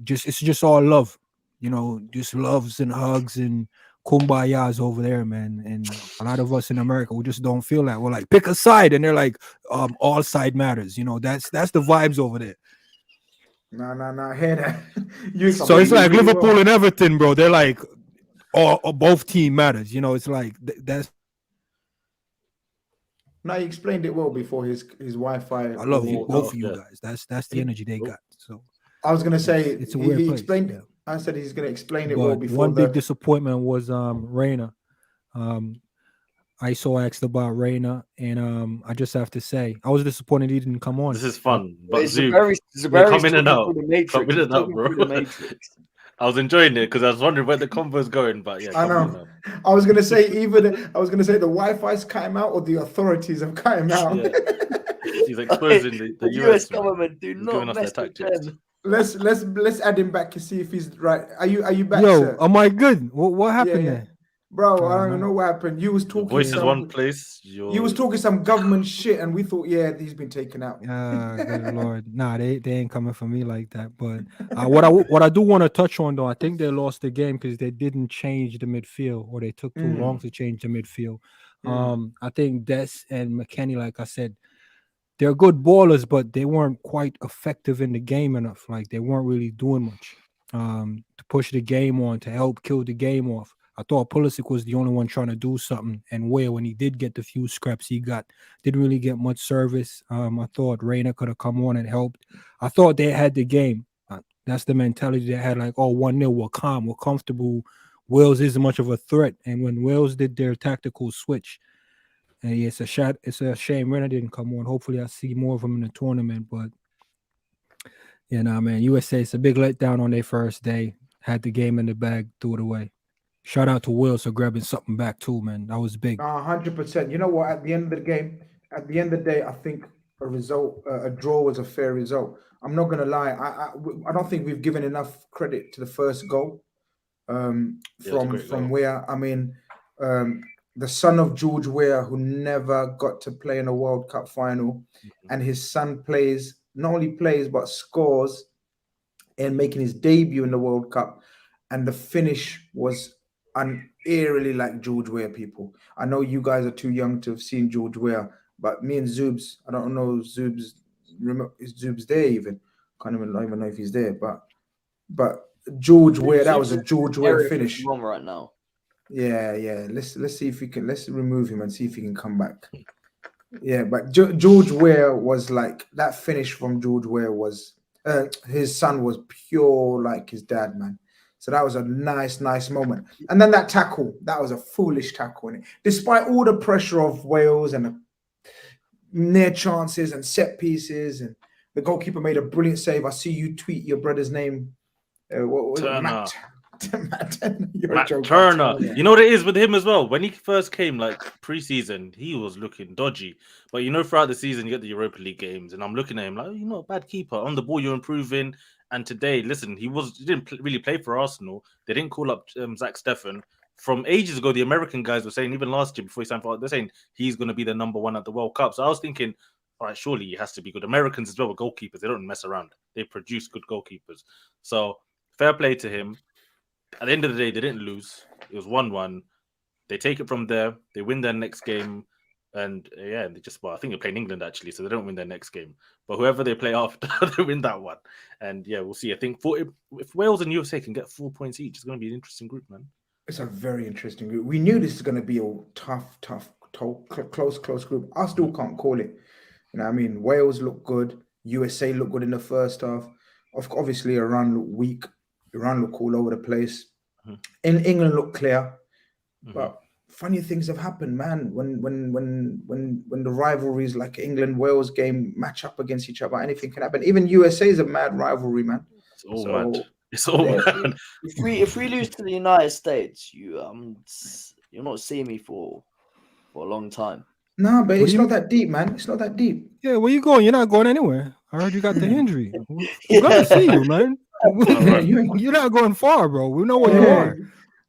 It's just all love, just loves and hugs and kumbayas over there, man. And a lot of us in America, we just don't feel that. We're like, pick a side, and they're like, all side matters. That's the vibes over there. No, I hear that. So it's like Liverpool and Everton, bro. They're like, both team matters. It's like that's. No, he explained it well before his Wi-Fi. I love both of you guys. That's the energy they got. So I was gonna say it's a weird place. Explained. Yeah. I said he's gonna explain it well before. One big disappointment was Reina. ISO asked about Reina, and I just have to say I was disappointed he didn't come on. This is fun, but it's a very come in and out. Come in and out, bro. I was enjoying it because I was wondering where the convo is going, but yeah, I know. I was gonna say the Wi-Fi's cut him out or the authorities have cut him out. Yeah. He's exposing the US government. Do not mess with them. Let's add him back to see if he's right. Are you back? Yo, sir? am I good? What happened there? Bro, I don't even know what happened. You was talking. The voice is one place. You was talking some government shit, and we thought, he's been taken out. Good Lord, nah, they ain't coming for me like that. But what I do want to touch on though, I think they lost the game because they didn't change the midfield, or they took too long to change the midfield. I think Des and McKennie, like I said, they're good ballers, but they weren't quite effective in the game enough. Like they weren't really doing much to push the game on, to help kill the game off. I thought Pulisic was the only one trying to do something, and when he did get the few scraps he got, didn't really get much service. I thought Reina could have come on and helped. I thought they had the game. That's the mentality they had, like, 1-0, we're calm, we're comfortable. Wales isn't much of a threat. And when Wales did their tactical switch, and it's a shame Reina didn't come on. Hopefully I see more of them in the tournament. But man, USA, it's a big letdown on their first day. Had the game in the bag, threw it away. Shout out to Wales for grabbing something back too, man. That was big. 100%. You know what? At the end of the game, at the end of the day, I think a draw was a fair result. I'm not gonna lie. I don't think we've given enough credit to the first goal. From Weah. I mean, the son of George Weah, who never got to play in a World Cup final, and his son not only plays but scores, and making his debut in the World Cup, and the finish was eerily like George Weah, people. I know you guys are too young to have seen George Weah, but me and Zoobs, I don't know is Zoobs there even? Can't even know if he's there, but George Weah, that was a George Weah finish. Wrong right now. Yeah. Let's see if we can. Let's remove him and see if he can come back. Yeah, but George Weah was like that finish from George Weah was. His son was pure like his dad, man. So that was a nice moment. And then that tackle, that was a foolish tackle. Despite all the pressure of Wales and the near chances and set pieces, and the goalkeeper made a brilliant save. I see you tweet your brother's name. What was it? Matt Turner. Yeah. You know what it is with him as well? When he first came, like pre-season, he was looking dodgy. But throughout the season, you get the Europa League games, and I'm looking at him like, you're not a bad keeper. On the ball, you're improving. And today, listen, he didn't really play for Arsenal. They didn't call up Zach Steffen. From ages ago, the American guys were saying, even last year before he signed for, they're saying he's going to be the number one at the World Cup. So I was thinking, all right, surely he has to be good. Americans as well with goalkeepers, they don't mess around. They produce good goalkeepers. So fair play to him. At the end of the day, they didn't lose. It was 1-1. They take it from there. They win their next game. And I think they're playing England actually, so they don't win their next game. But whoever they play after, they win that one. And we'll see. I think if Wales and USA can get 4 points each, it's going to be an interesting group, man. It's a very interesting group. We knew this is going to be a tough, close group. I still can't call it. I mean, Wales look good. USA look good in the first half. Obviously, Iran look weak. Iran look all over the place. In England look clear. But funny things have happened, man. When the rivalries like England-Wales game match up against each other, anything can happen. Even USA is a mad rivalry, man. It's all mad. It's all mad. If we lose to the United States, you're not seeing me for a long time. No, but it's not that deep, man. It's not that deep. Yeah, where you going? You're not going anywhere. I heard you got the injury. We're glad to see you, man. You're not going far, bro. We know where you are.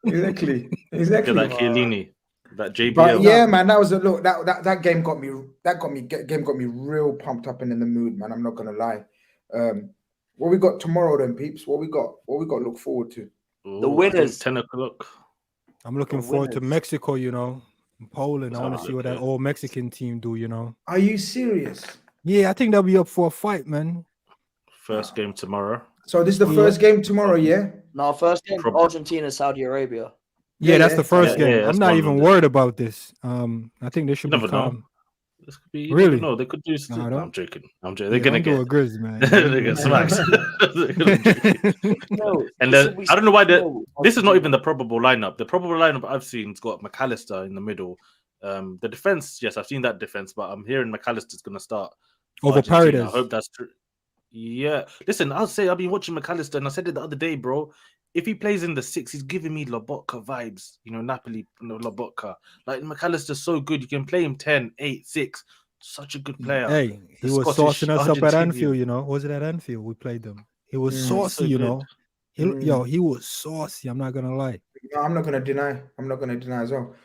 Exactly. Look at that Chiellini. That JBL. But yeah, man, that was a look. That game got me. Game got me real pumped up and in the mood, man. I'm not gonna lie. What we got tomorrow, then, peeps? What we got to look forward to? Ooh, The winners. 10 o'clock. I'm looking forward to Mexico. Poland. I want to see what that old Mexican team do. Are you serious? Yeah, I think they'll be up for a fight, man. First game tomorrow. So this is the first game tomorrow, yeah? No, first game Argentina, Saudi Arabia. Yeah, that's the first game. Yeah, I'm not even worried about this. I think they should be calm. Know. This could be really. No, they could do. No, I'm joking. They're gonna get a Grizz, man. They're gonna smack. And I don't know why this is not even the probable lineup. The probable lineup I've seen's got McAllister in the middle. The defense, yes, I've seen that defense, but I'm hearing McAllister's gonna start over Paredes. I hope that's true. Yeah, listen, I've been watching McAllister, and I said it the other day, bro. If he plays in the 6, he's giving me Lobotka vibes. Napoli, Lobotka. Like, McAllister's so good. You can play him 10, 8, 6. Such a good player. Hey, he was saucing us up at Anfield, Was it at Anfield we played them? He was saucy, He was saucy. I'm not going to lie. No, I'm not going to deny. As well.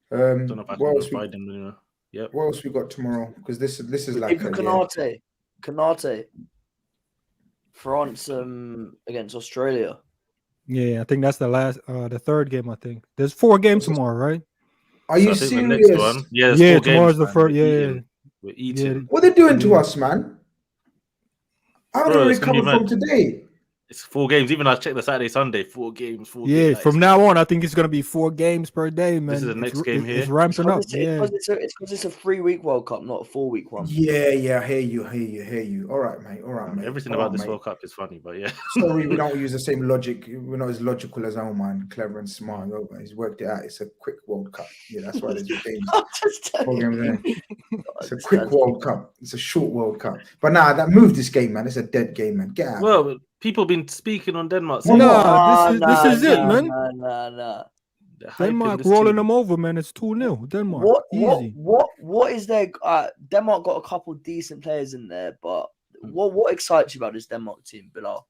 Don't know if I what else we got tomorrow? Because this is like... Khanage. France against Australia. Yeah, I think that's the third game. I think there's 4 games tomorrow, right? Are you serious? Yeah, tomorrow's the first. Yeah, we're eating. What are they doing to us, man? I haven't even recovered from today. It's 4 games. Even I checked the Saturday, Sunday, 4 games. 4 yeah, games. From now on, I think it's gonna be 4 games per day, man. This is the next game here. It's ramping up. It's because it's a 3-week World Cup, not a 4-week one. Yeah. I hear you. All right, mate. Everything about this World Cup is funny, but yeah. Sorry, we don't use the same logic. We're not as logical as our man, clever and smart. He's worked it out. It's a quick World Cup. Yeah, that's why there's games. It's a quick World Cup. It's a short World Cup. But that move this game, man. It's a dead game, man. Get out. Well, people been speaking on Denmark. This is it, man. Nah. Denmark rolling them over, man. It's 2-0. Denmark. Easy. What is there? Denmark got a couple decent players in there, but what excites you about this Denmark team, Bilal?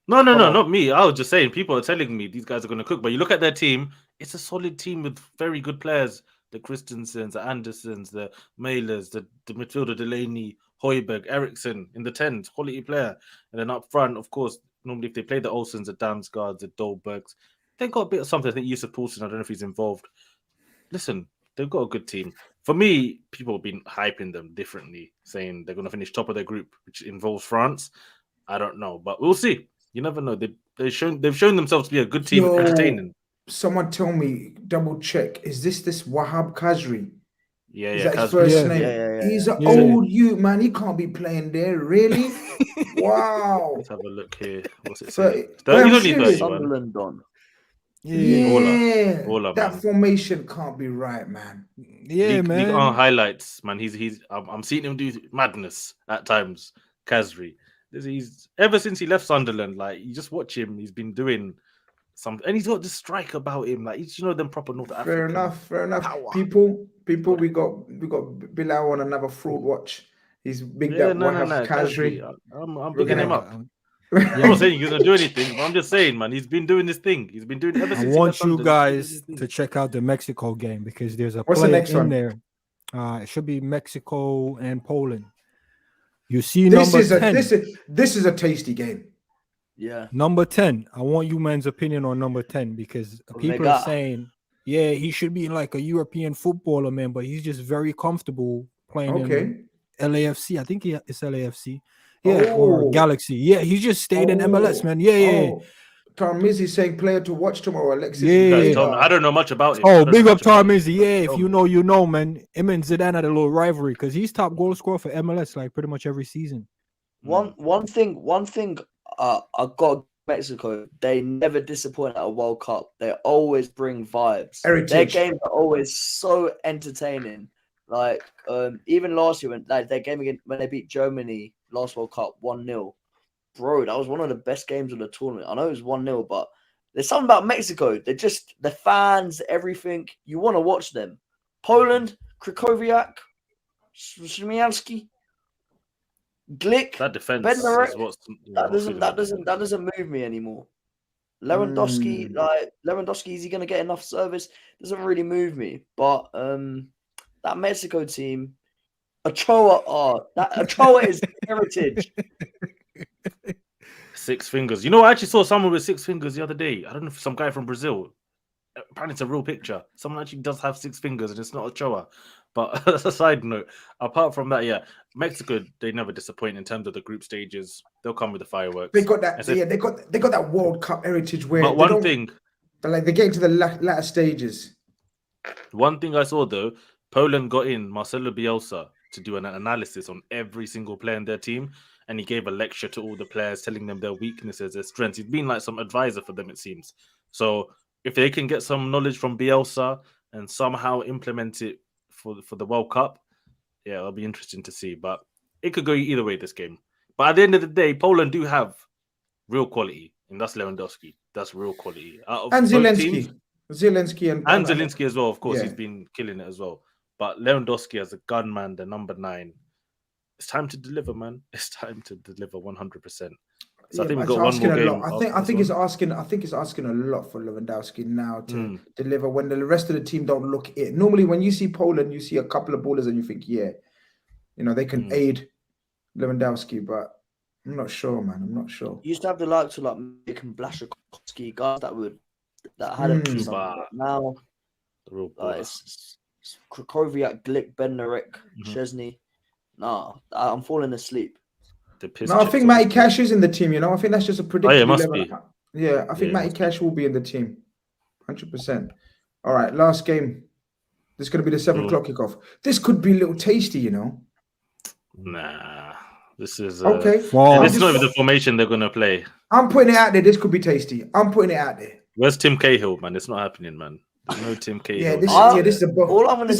No, not me. I was just saying, people are telling me these guys are going to cook. But you look at their team, it's a solid team with very good players. The Christensens, the Andersons, the Mailers, the midfielder Delaney, Højbjerg, Eriksson in the 10s, quality player. And then up front, of course, normally if they play the Olsens, the Damsgaards, the Dolbergs, they've got a bit of something. I think Yusuf Poulsen, I don't know if he's involved. Listen, they've got a good team. For me, people have been hyping them differently, saying they're going to finish top of their group, which involves France. I don't know, but we'll see. You never know. They've shown themselves to be a good team, entertaining. Someone tell me, double check. Is this Wahab Khazri? Yeah, Is that his first name? Yeah. He's an old youth, man. He can't be playing there, really? Wow. Let's have a look here. What's it say? He's only 31. Yeah. Ola, that man. Formation can't be right, man. Yeah, man. League highlights, man. I'm seeing him do madness at times. Khazri. He's ever since he left Sunderland, like you just watch him. He's been doing something, and he's got this strike about him, like them proper North African. Fair enough. Power. People. We got Bilal on another fraud watch. He's big. Khazri. I'm bigging him up. I'm not saying he's gonna do anything, but I'm just saying, man, he's been doing this thing. He's been doing it ever since. I want you guys to check out the Mexico game because there's a What's the next one there. It should be Mexico and Poland. You see, this is a tasty game. Yeah. Number 10. I want you man's opinion on number 10 because people are saying, yeah, he should be like a European footballer, man, but he's just very comfortable playing in LAFC. I think it's LAFC. Yeah, or Galaxy. Yeah, he just stayed in MLS, man. Yeah. Tarmizi saying player to watch tomorrow. Alexis. Yeah. I don't know much about him. Big up Tarmizi. Yeah, if you know, man. Him and Zidane had a little rivalry because he's top goal scorer for MLS like pretty much every season. One thing. I got Mexico. They never disappoint at a World Cup. They always bring vibes. Heritage. Their games are always so entertaining. Like even last year when their game again when they beat Germany last World Cup 1-0. Bro, that was one of the best games of the tournament. I know it was 1-0, but there's something about Mexico. They're just the fans, everything. You want to watch them. Poland, Krychowiak, Szymianski, Glick, that defense Bednarek, is what's that doesn't move me anymore. Lewandowski, Lewandowski, is he going to get enough service? Doesn't really move me. But that Mexico team, Ochoa is heritage. 6 fingers. You know, I actually saw someone with 6 fingers the other day. I don't know if some guy from Brazil. Apparently, it's a real picture. Someone actually does have 6 fingers, and it's not Ochoa. But as a side note, apart from that, yeah, Mexico, they never disappoint in terms of the group stages. They'll come with the fireworks. They got that. They got that World Cup heritage where. But one thing, they're getting to the latter stages. One thing I saw though, Poland got in Marcelo Bielsa to do an analysis on every single player in their team, and he gave a lecture to all the players, telling them their weaknesses, their strengths. He's been like some advisor for them, it seems. So if they can get some knowledge from Bielsa and somehow implement it for the World Cup, yeah, it'll be interesting to see. But it could go either way this game. But at the end of the day, Poland do have real quality, and that's Lewandowski. That's real quality. And Zelensky. And Zelensky as well, of course, he's been killing it as well. But Lewandowski as a gunman, the number 9, it's time to deliver, man. It's time to deliver 100%. So I think we've got one more game. I think it's asking a lot for Lewandowski now to deliver when the rest of the team don't look it. Normally, when you see Poland, you see a couple of ballers and you think, they can aid Lewandowski, but I'm not sure, man. I'm not sure. You used to have the likes of Mick and Blaszczykowski, guys that had a piece now. It's Krakowiak, Glick, Bednarek, Chesney. Nah, I'm falling asleep. No, I think Matty Cash is in the team, I think that's just a predictable. Oh, yeah, must be. Yeah, I think Matty Cash will be in the team. 100%. All right, last game. This is going to be the 7 o'clock kickoff. This could be a little tasty, Nah, this is... okay. This is not even the formation they're going to play. I'm putting it out there. This could be tasty. I'm putting it out there. Where's Tim Cahill, man? It's not happening, man. There's no Tim Cahill. This is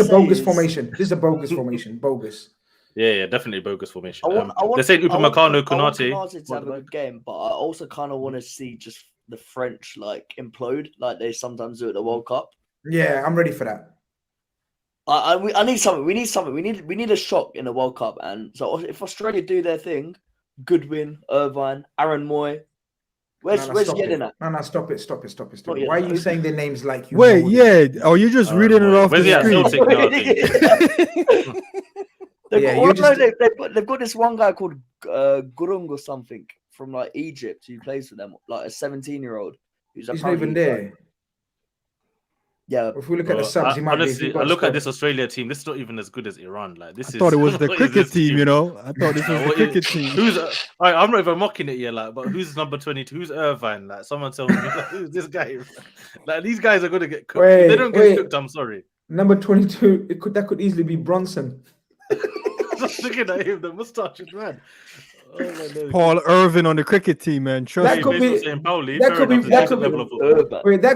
a bogus formation. This is a bogus formation. Bogus. Yeah, definitely bogus formation. They're saying Upamecano, Konate. Konate to have a good game, but I also kind of want to see just the French implode like they sometimes do at the World Cup. Yeah, I'm ready for that. I need something. We need something. We need a shock in the World Cup. And so if Australia do their thing, Goodwin, Irvine, Aaron Moy, where's getting at? No, stop it. Why are you saying their names like you? Wait, are you just reading it off the screen? They've got this one guy called Gurung or something from Egypt who plays for them, a 17-year-old who's not even there. Yeah, if we look at the subs, he might honestly, I look at this Australia team. This is not even as good as Iran. I thought it was the cricket team. I thought this was the cricket team. I'm not even mocking it yet. But who's number 22? Who's Irvine? Someone tell me who's this guy? These guys are going to get cooked. If they don't get cooked, I'm sorry. Number 22. That could easily be Bronson. Just looking at him, the mustache is red. Paul Irvin on the cricket team, man. That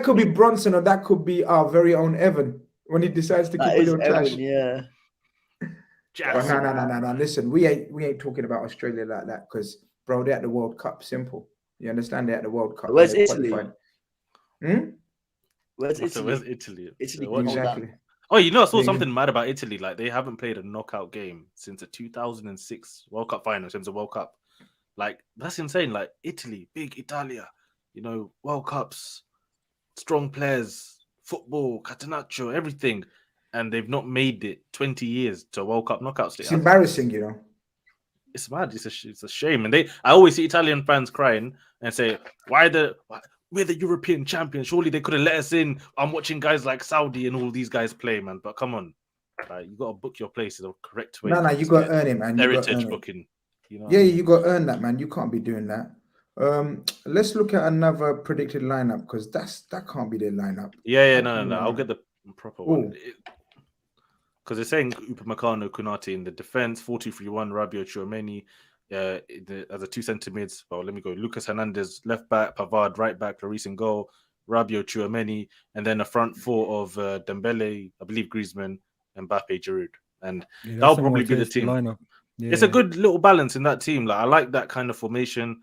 could be Bronson, or that could be our very own Evan when he decides to keep a little trash. Yeah. No. Listen, we ain't talking about Australia like that because, bro, they're at the World Cup. Simple. You understand? They're at the World Cup. Where's Italy? Where's Italy? Exactly. Oh, I saw something mad about Italy. They haven't played a knockout game since the 2006 World Cup final, since the World Cup. That's insane. Italy, big Italia, World Cups, strong players, football, Catenaccio, everything. And they've not made it 20 years to a World Cup knockout stage. It's embarrassing, It's mad. It's a shame. And I always see Italian fans crying and say, we're the European champions. Surely they could have let us in. I'm watching guys like Saudi and all these guys play, man. But come on. You got to book your place in the correct way. No, you got to earn it, man. Heritage booking. You got to earn that, man. You can't be doing that. Let's look at another predicted lineup because that can't be their lineup. No. I'll get the proper one. Because they're saying Upamecano, Konate in the defense, 4-2-3-1, Rabiot, Tchouameni. As a 2 centre mids. Well, let me go. Lucas Hernandez, left back, Pavard, right back, Lloris in goal, Rabiot, Tchouameni, and then a front 4 of Dembele, I believe Griezmann, Mbappe, Giroud. And that'll probably be the team. Yeah. It's a good little balance in that team. I like that kind of formation.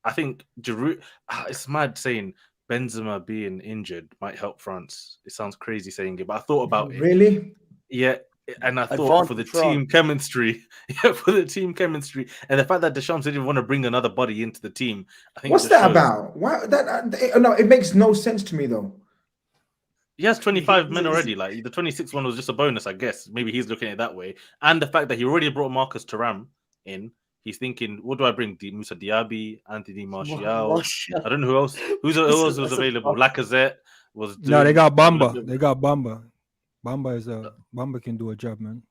I think Giroud, it's mad saying Benzema being injured might help France. It sounds crazy saying it, but I thought about it. Really? Yeah. And I thought for the Advantage team chemistry, for the team chemistry, and the fact that Deschamps didn't want to bring another body into the team, I think What's that about? Why that? No, it makes no sense to me though. He has 25 men already. Like the 26th one was just a bonus, I guess. Maybe he's looking at it that way. And the fact that he already brought Marcus Thuram in, he's thinking, what do I bring? Musa Diaby, Anthony Martial. I don't know who else. Who else was available? Lacazette was. No, they got Bamba. They got Bamba. Bamba can do a job, man.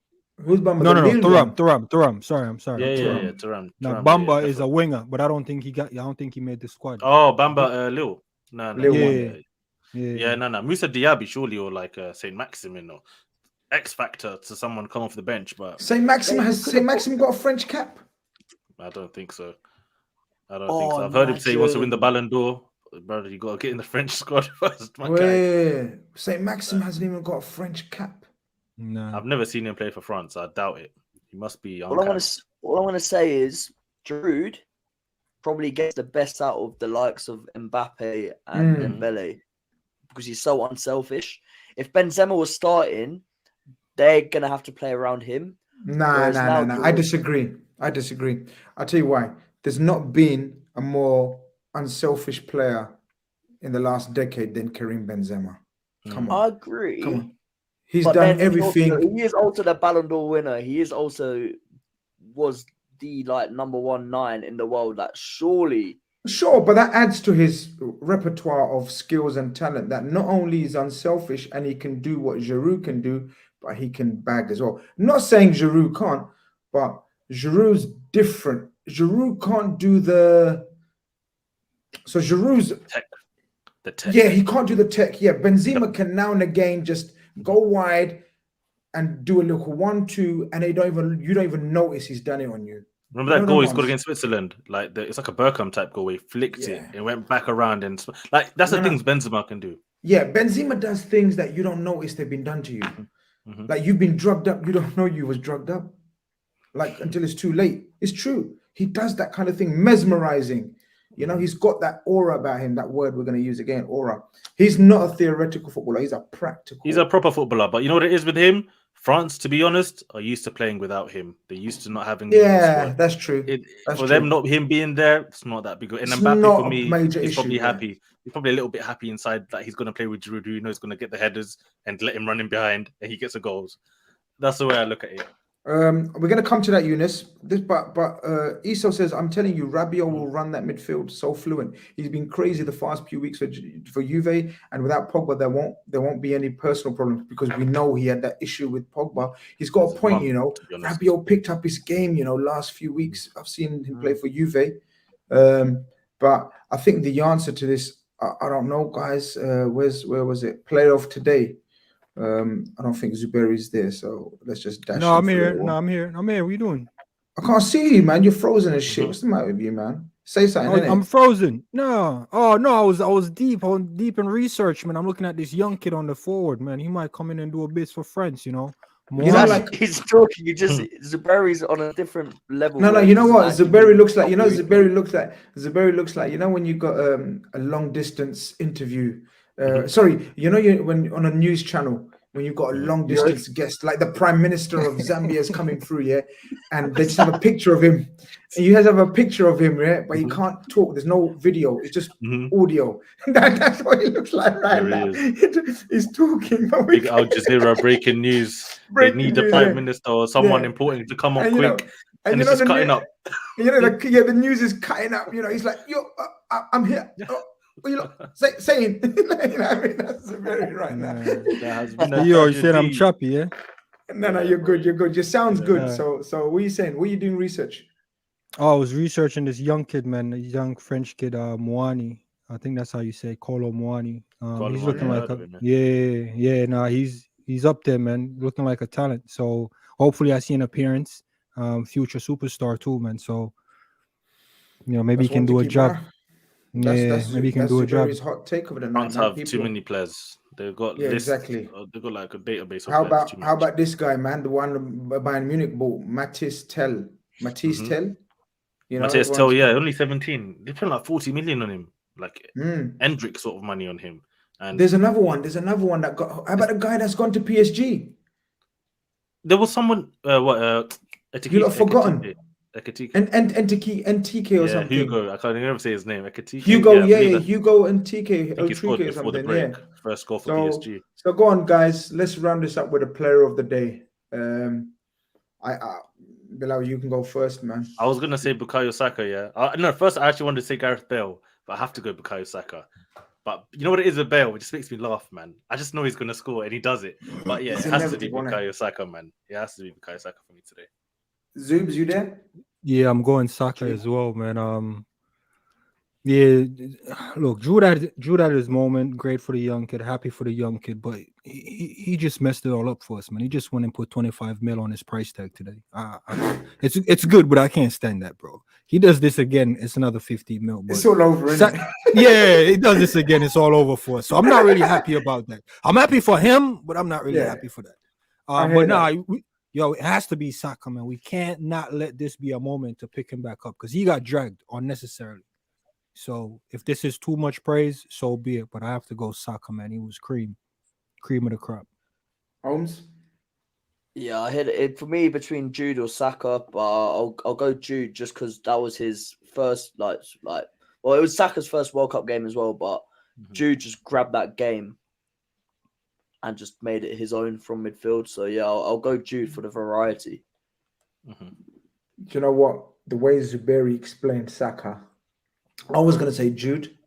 Who's Bamba? No, Thuram. Sorry, I'm sorry. Yeah, Thuram. No, Bamba is a winger, but I don't think he made the squad. Oh, Bamba, Lil. No. Yeah. No. Musa Diaby surely, or like Saint Maximin or X Factor to someone come off the bench, but Saint Maximin got a French cap? I don't think so. I've heard him say he wants to win the Ballon d'Or. Brother, you got to get in the French squad first. Saint Maximin hasn't even got a French cap. No, I've never seen him play for France. I doubt it. He must be. All I want to say is Jude probably gets the best out of the likes of Mbappe and Dembele because he's so unselfish. If Benzema was starting, they're gonna have to play around him. No. I disagree. I'll tell you why. There's not been a more unselfish player in the last decade than Karim Benzema. Come on. I agree. Come on. He's done everything. He is also the Ballon d'Or winner. He is also was the number 1 in the world. Like surely. Sure, but that adds to his repertoire of skills and talent. That not only is unselfish and he can do what Giroud can do, but he can bag as well. I'm not saying Giroud can't, but Giroud's different. Giroud can't do So Giroud's the tech. Yeah, he can't do the tech. Yeah, Benzema can now and again just go wide and do a little 1-2, and you don't even notice he's done it on you. Remember that goal he scored against Switzerland? Like it's like a Bergkamp type goal where he flicked it. It went back around and like that's the things Benzema can do. Yeah, Benzema does things that you don't notice they've been done to you. Mm-hmm. Like you've been drugged up, you don't know you was drugged up. Like until it's too late. It's true. He does that kind of thing, mesmerizing. You know, he's got that aura about him, that word we're going to use again, aura. He's not a theoretical footballer. He's a practical. He's a proper footballer. But you know what it is with him? France, to be honest, are used to playing without him. They're used to not having him. Yeah, that's true. For them, not him being there, it's not that big. And Mbappe, for me, he's probably happy. He's probably a little bit happy inside that he's going to play with Giroud, who knows going to get the headers and let him run in behind, and he gets the goals. That's the way I look at it. We're going to come to that, Eunice. But Iso says, I'm telling you, Rabiot will run that midfield so fluent. He's been crazy the past few weeks for Juve, and without Pogba, there won't be any personal problems because we know he had that issue with Pogba. He's got a point, you know. Rabiot picked up his game, you know, last few weeks. I've seen him play for Juve. But I think the answer to this, I don't know, guys. Where was it? Player of today. I don't think Zuberi's there, so let's just dash. No, I'm here. I'm here. What are you doing? I can't see you, man. You're frozen as shit. What's the matter with you, man? Say something. I'm frozen. No. Oh no, I was deep in research, man. I'm looking at this young kid on the forward, man. He might come in and do a bit for France, you know. You know, like he's talking. You just Zuberi's on a different level. No. You know what Zuberi looks like? You know, Zuberi looks like. You know, when you got a long distance interview. Sorry, you know, when on a news channel, when you've got a long distance guest, like the Prime Minister of Zambia is coming through, yeah, and they just have a picture of him. And you guys have a picture of him, yeah, but he can't talk. There's no video. It's just audio. That's what he looks like right now. He's talking. But Big Al Jazeera breaking news. They need the Prime Minister or someone important to come up quick, and it's just cutting up. You know, the news is cutting up. You know, he's like, "Yo, I'm here." You know, saying, you know, I mean, that's very right now. You said I'm choppy, yeah? No, you're good. Your sound's good. So what are you saying? What are you doing research? Oh, I was researching this young kid, man, a young French kid, Moani. I think that's how you say Kolo Moani. He's looking like he's up there, man, looking like a talent. So hopefully I see an appearance, future superstar too, man. So you know, maybe he can do a job. Maybe he can do a job. His hot take over the night. Can't have too many players. They've got exactly. They've got like a database. How about this guy, man? The one Bayern Munich bought, Matisse Tell. You know, Matisse Tell, only 17. They spent like 40 million on him, like Endrick sort of money on him. And there's another one. There's another one that got. How about a guy that's gone to PSG? There was someone. You lot forgotten. Ekitike. And TK or Yeah, something. Hugo. I can't even say his name. Ekitike. Hugo, yeah, Hugo and TK. I think he scored Otrike or before the something. break. Yeah. First goal for PSG. So go on, guys. Let's round this up with a player of the day. Bilal, you can go first, man. I was gonna say Bukayo Saka. Yeah. No, first I actually wanted to say Gareth Bale, but I have to go Bukayo Saka. But you know what it is with Bale? It just makes me laugh, man. I just know he's gonna score and he does it. But yeah, It's it has to be inevitable, innit? Bukayo Saka, man. It has to be Bukayo Saka for me today. Zoobs, you there? Yeah, I'm going Saka as well, man. Yeah, look, Jude had his moment. Great for the young kid. Happy for the young kid, but he just messed it all up for us, man. He just went and put 25 mil on his price tag today. It's good, but I can't stand that, bro. He does this again, it's another 50 mil. It's all over, isn't it? Yeah, he does this again, it's all over for us. So I'm not really happy about that. I'm happy for him, but I'm not really happy for that. It has to be Saka, man. We can't not let this be a moment to pick him back up because he got dragged unnecessarily. So if this is too much praise, so be it. But I have to go Saka, man. He was cream of the crop. Holmes? Yeah, I hit it for me between Jude or Saka, but I'll go Jude just because that was his first it was Saka's first World Cup game as well, but Jude just grabbed that game and just made it his own from midfield. So yeah, I'll go Jude for the variety. Do you know what? The way Zuberi explained Saka, I was gonna say Jude.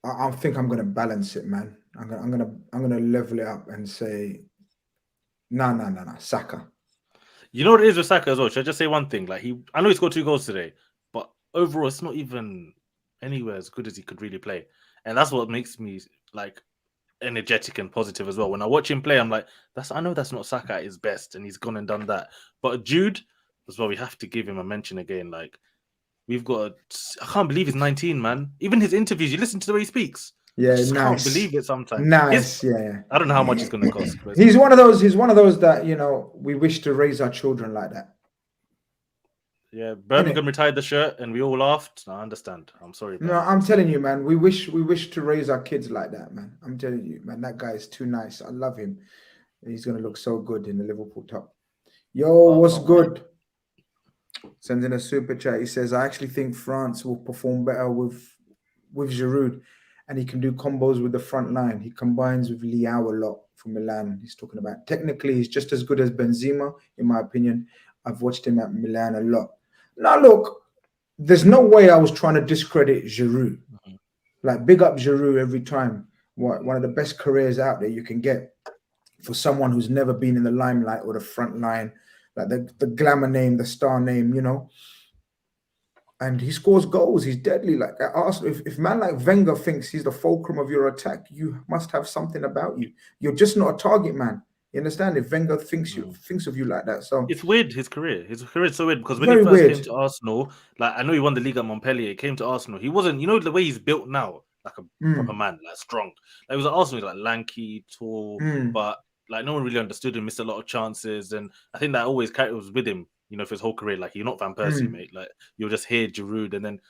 I think I'm gonna balance it, man. I'm gonna level it up and say, no, Saka. You know what it is with Saka as well? Should I just say one thing? Like I know he scored 2 goals today, but overall it's not even anywhere as good as he could really play, and that's what makes me like energetic and positive as well. When I watch him play, I'm like, I know that's not Saka at his best, and he's gone and done that. But Jude as well, we have to give him a mention again. Like I can't believe he's 19, man. Even his interviews, you listen to the way he speaks. Yeah, I nice. can't believe it sometimes. Nice, yeah. I don't know how much it's going to cost. He's one of those that, we wish to raise our children like that. Yeah, Birmingham retired the shirt and we all laughed. I understand. I'm sorry. No, I'm telling you, man, we wish to raise our kids like that, man. I'm telling you, man, that guy is too nice. I love him. He's going to look so good in the Liverpool top. Yo, what's good? Sends in a super chat. He says, I actually think France will perform better with Giroud, and he can do combos with the front line. He combines with Leao a lot from Milan. He's talking about technically he's just as good as Benzema, in my opinion. I've watched him at Milan a lot. Now look, there's no way I was trying to discredit Giroud. Like big up Giroud every time. One of the best careers out there you can get for someone who's never been in the limelight or the front line. Like the glamour name, the star name, and he scores goals. He's deadly. Like at Arsenal, if man like Wenger thinks he's the fulcrum of your attack, you must have something about you. You're just not a target man. You understand? If Wenger thinks of you like that, so it's weird. His career is so weird because when he first came to Arsenal, like I know he won the league at Montpellier. He came to Arsenal. He wasn't, the way he's built now, like a proper man, like strong. Like he was at Arsenal, like lanky, tall, but. Like no one really understood him, missed a lot of chances, and I think that always was with him, for his whole career. Like you're not Van Persie, mate. Like you'll just hear Giroud, and then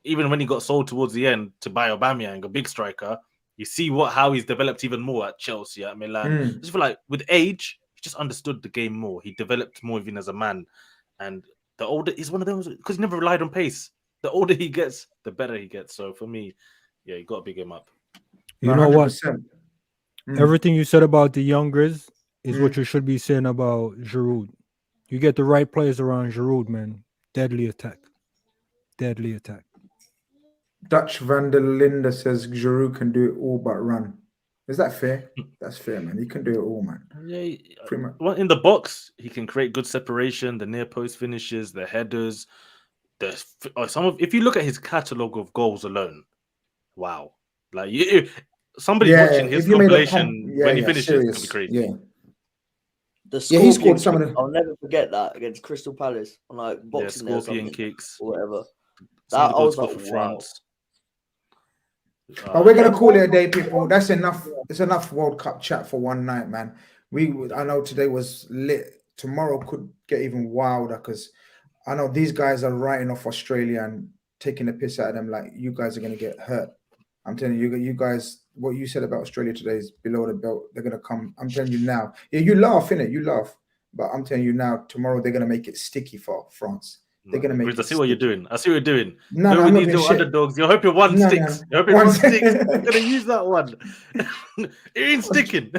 even when he got sold towards the end to buy Aubameyang, a big striker, you see how he's developed even more at Chelsea, at Milan. I just feel like with age, he just understood the game more. He developed more even as a man, and the older he's one of those because he never relied on pace. The older he gets, the better he gets. So for me, yeah, you got to big him up. You know what? Everything you said about the young Grizz is what you should be saying about Giroud. You get the right players around Giroud, man. Deadly attack. Dutch van der Linde says Giroud can do it all but run. Is that fair? That's fair, man. He can do it all, man. Yeah. Well, in the box, he can create good separation, the near post finishes, the headers. If you look at his catalogue of goals alone, wow. Like somebody watching his compilation when he finishes could be crazy. Yeah. He scored some of them. I'll never forget that against Crystal Palace on like boxing scorpion kicks or whatever. That I was like, for France. But we're gonna call it a day, people. That's enough. It's enough World Cup chat for one night, man. I know today was lit. Tomorrow could get even wilder because I know these guys are writing off Australia and taking the piss out of them. Like you guys are gonna get hurt. I'm telling you, you guys, what you said about Australia today is below the belt. They're gonna come. I'm telling you now. Yeah, you laugh, innit? You laugh, but I'm telling you now. Tomorrow they're gonna make it sticky for France. They're gonna make Grizz, I it. see what you're doing. I see what you're doing. No, Go no, with I'm not these doing little shit. underdogs. You're hoping one No, sticks. no. You're hoping One one stick. sticks. You're gonna use that one. It ain't sticking.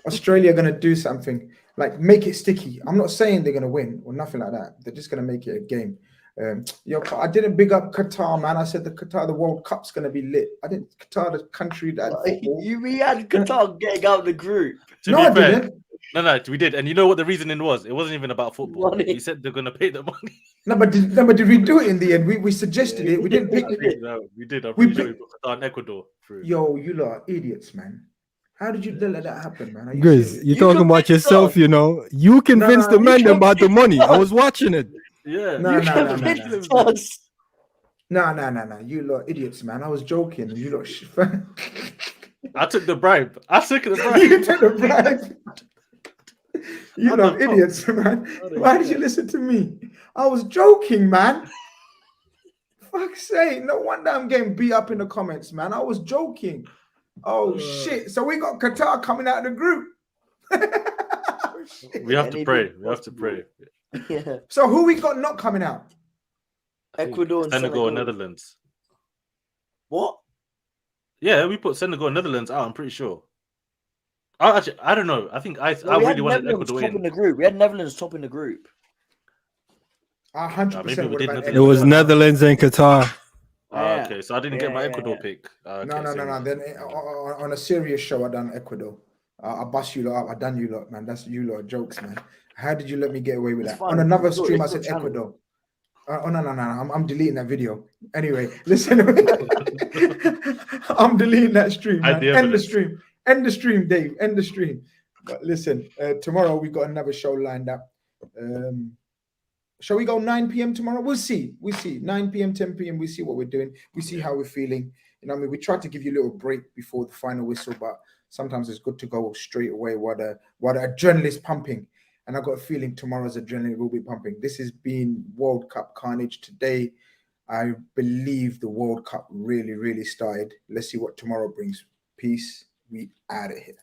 Australia are gonna do something like make it sticky. I'm not saying they're gonna win or nothing like that. They're just gonna make it a game. I didn't big up Qatar, man. I said the World Cup's gonna be lit. I didn't Qatar, the country that football. We had Qatar getting out of the group. To be fair, no, we did. And you know what the reasoning was? It wasn't even about football. Money. We said they're gonna pay the money. No, but did we do it in the end? We suggested it. We didn't pick it. No, we did. I'm pretty sure we put Qatar and Ecuador through. Yo, you lot are idiots, man. How did you let that happen, man? Grizz, you're talking about yourself, you know. You convinced the men about the money. I was watching it. Yeah. No. No. You lot idiots, man. I was joking. You lot. I took the bribe. You took the bribe. You lot idiots, man. Why did you listen to me? I was joking, man. Fuck's sake. No wonder I'm getting beat up in the comments, man. I was joking. Oh shit! So we got Qatar coming out of the group. We have to pray. We have to pray. Yeah. So who we got not coming out? Ecuador and Senegal and Netherlands. What? Yeah, we put Senegal and Netherlands out. I'm pretty sure. I don't know. I think I really wanted Ecuador in the group. We had Netherlands top in the group. 100%. It was Netherlands and Qatar. Okay, so I didn't get my Ecuador pick. Okay, no. Then on a serious show, I done Ecuador. I bust you lot up. I done you lot, man. That's you lot jokes, man. How did you let me get away with that? Fine. On another stream, I said Ecuador. No. I'm deleting that video. Anyway, listen. I'm deleting that stream, man. End the stream. End the stream, Dave. End the stream. But listen, tomorrow we got another show lined up. Shall we go 9 p.m. tomorrow? We'll see. 9 p.m., 10 p.m. We see what we're doing. We see how we're feeling. You know what I mean? We try to give you a little break before the final whistle, but sometimes it's good to go straight away while the adrenaline is pumping. And I've got a feeling tomorrow's adrenaline will be pumping. This has been World Cup Khanage today. I believe the World Cup really, really started. Let's see what tomorrow brings. Peace. We out of here.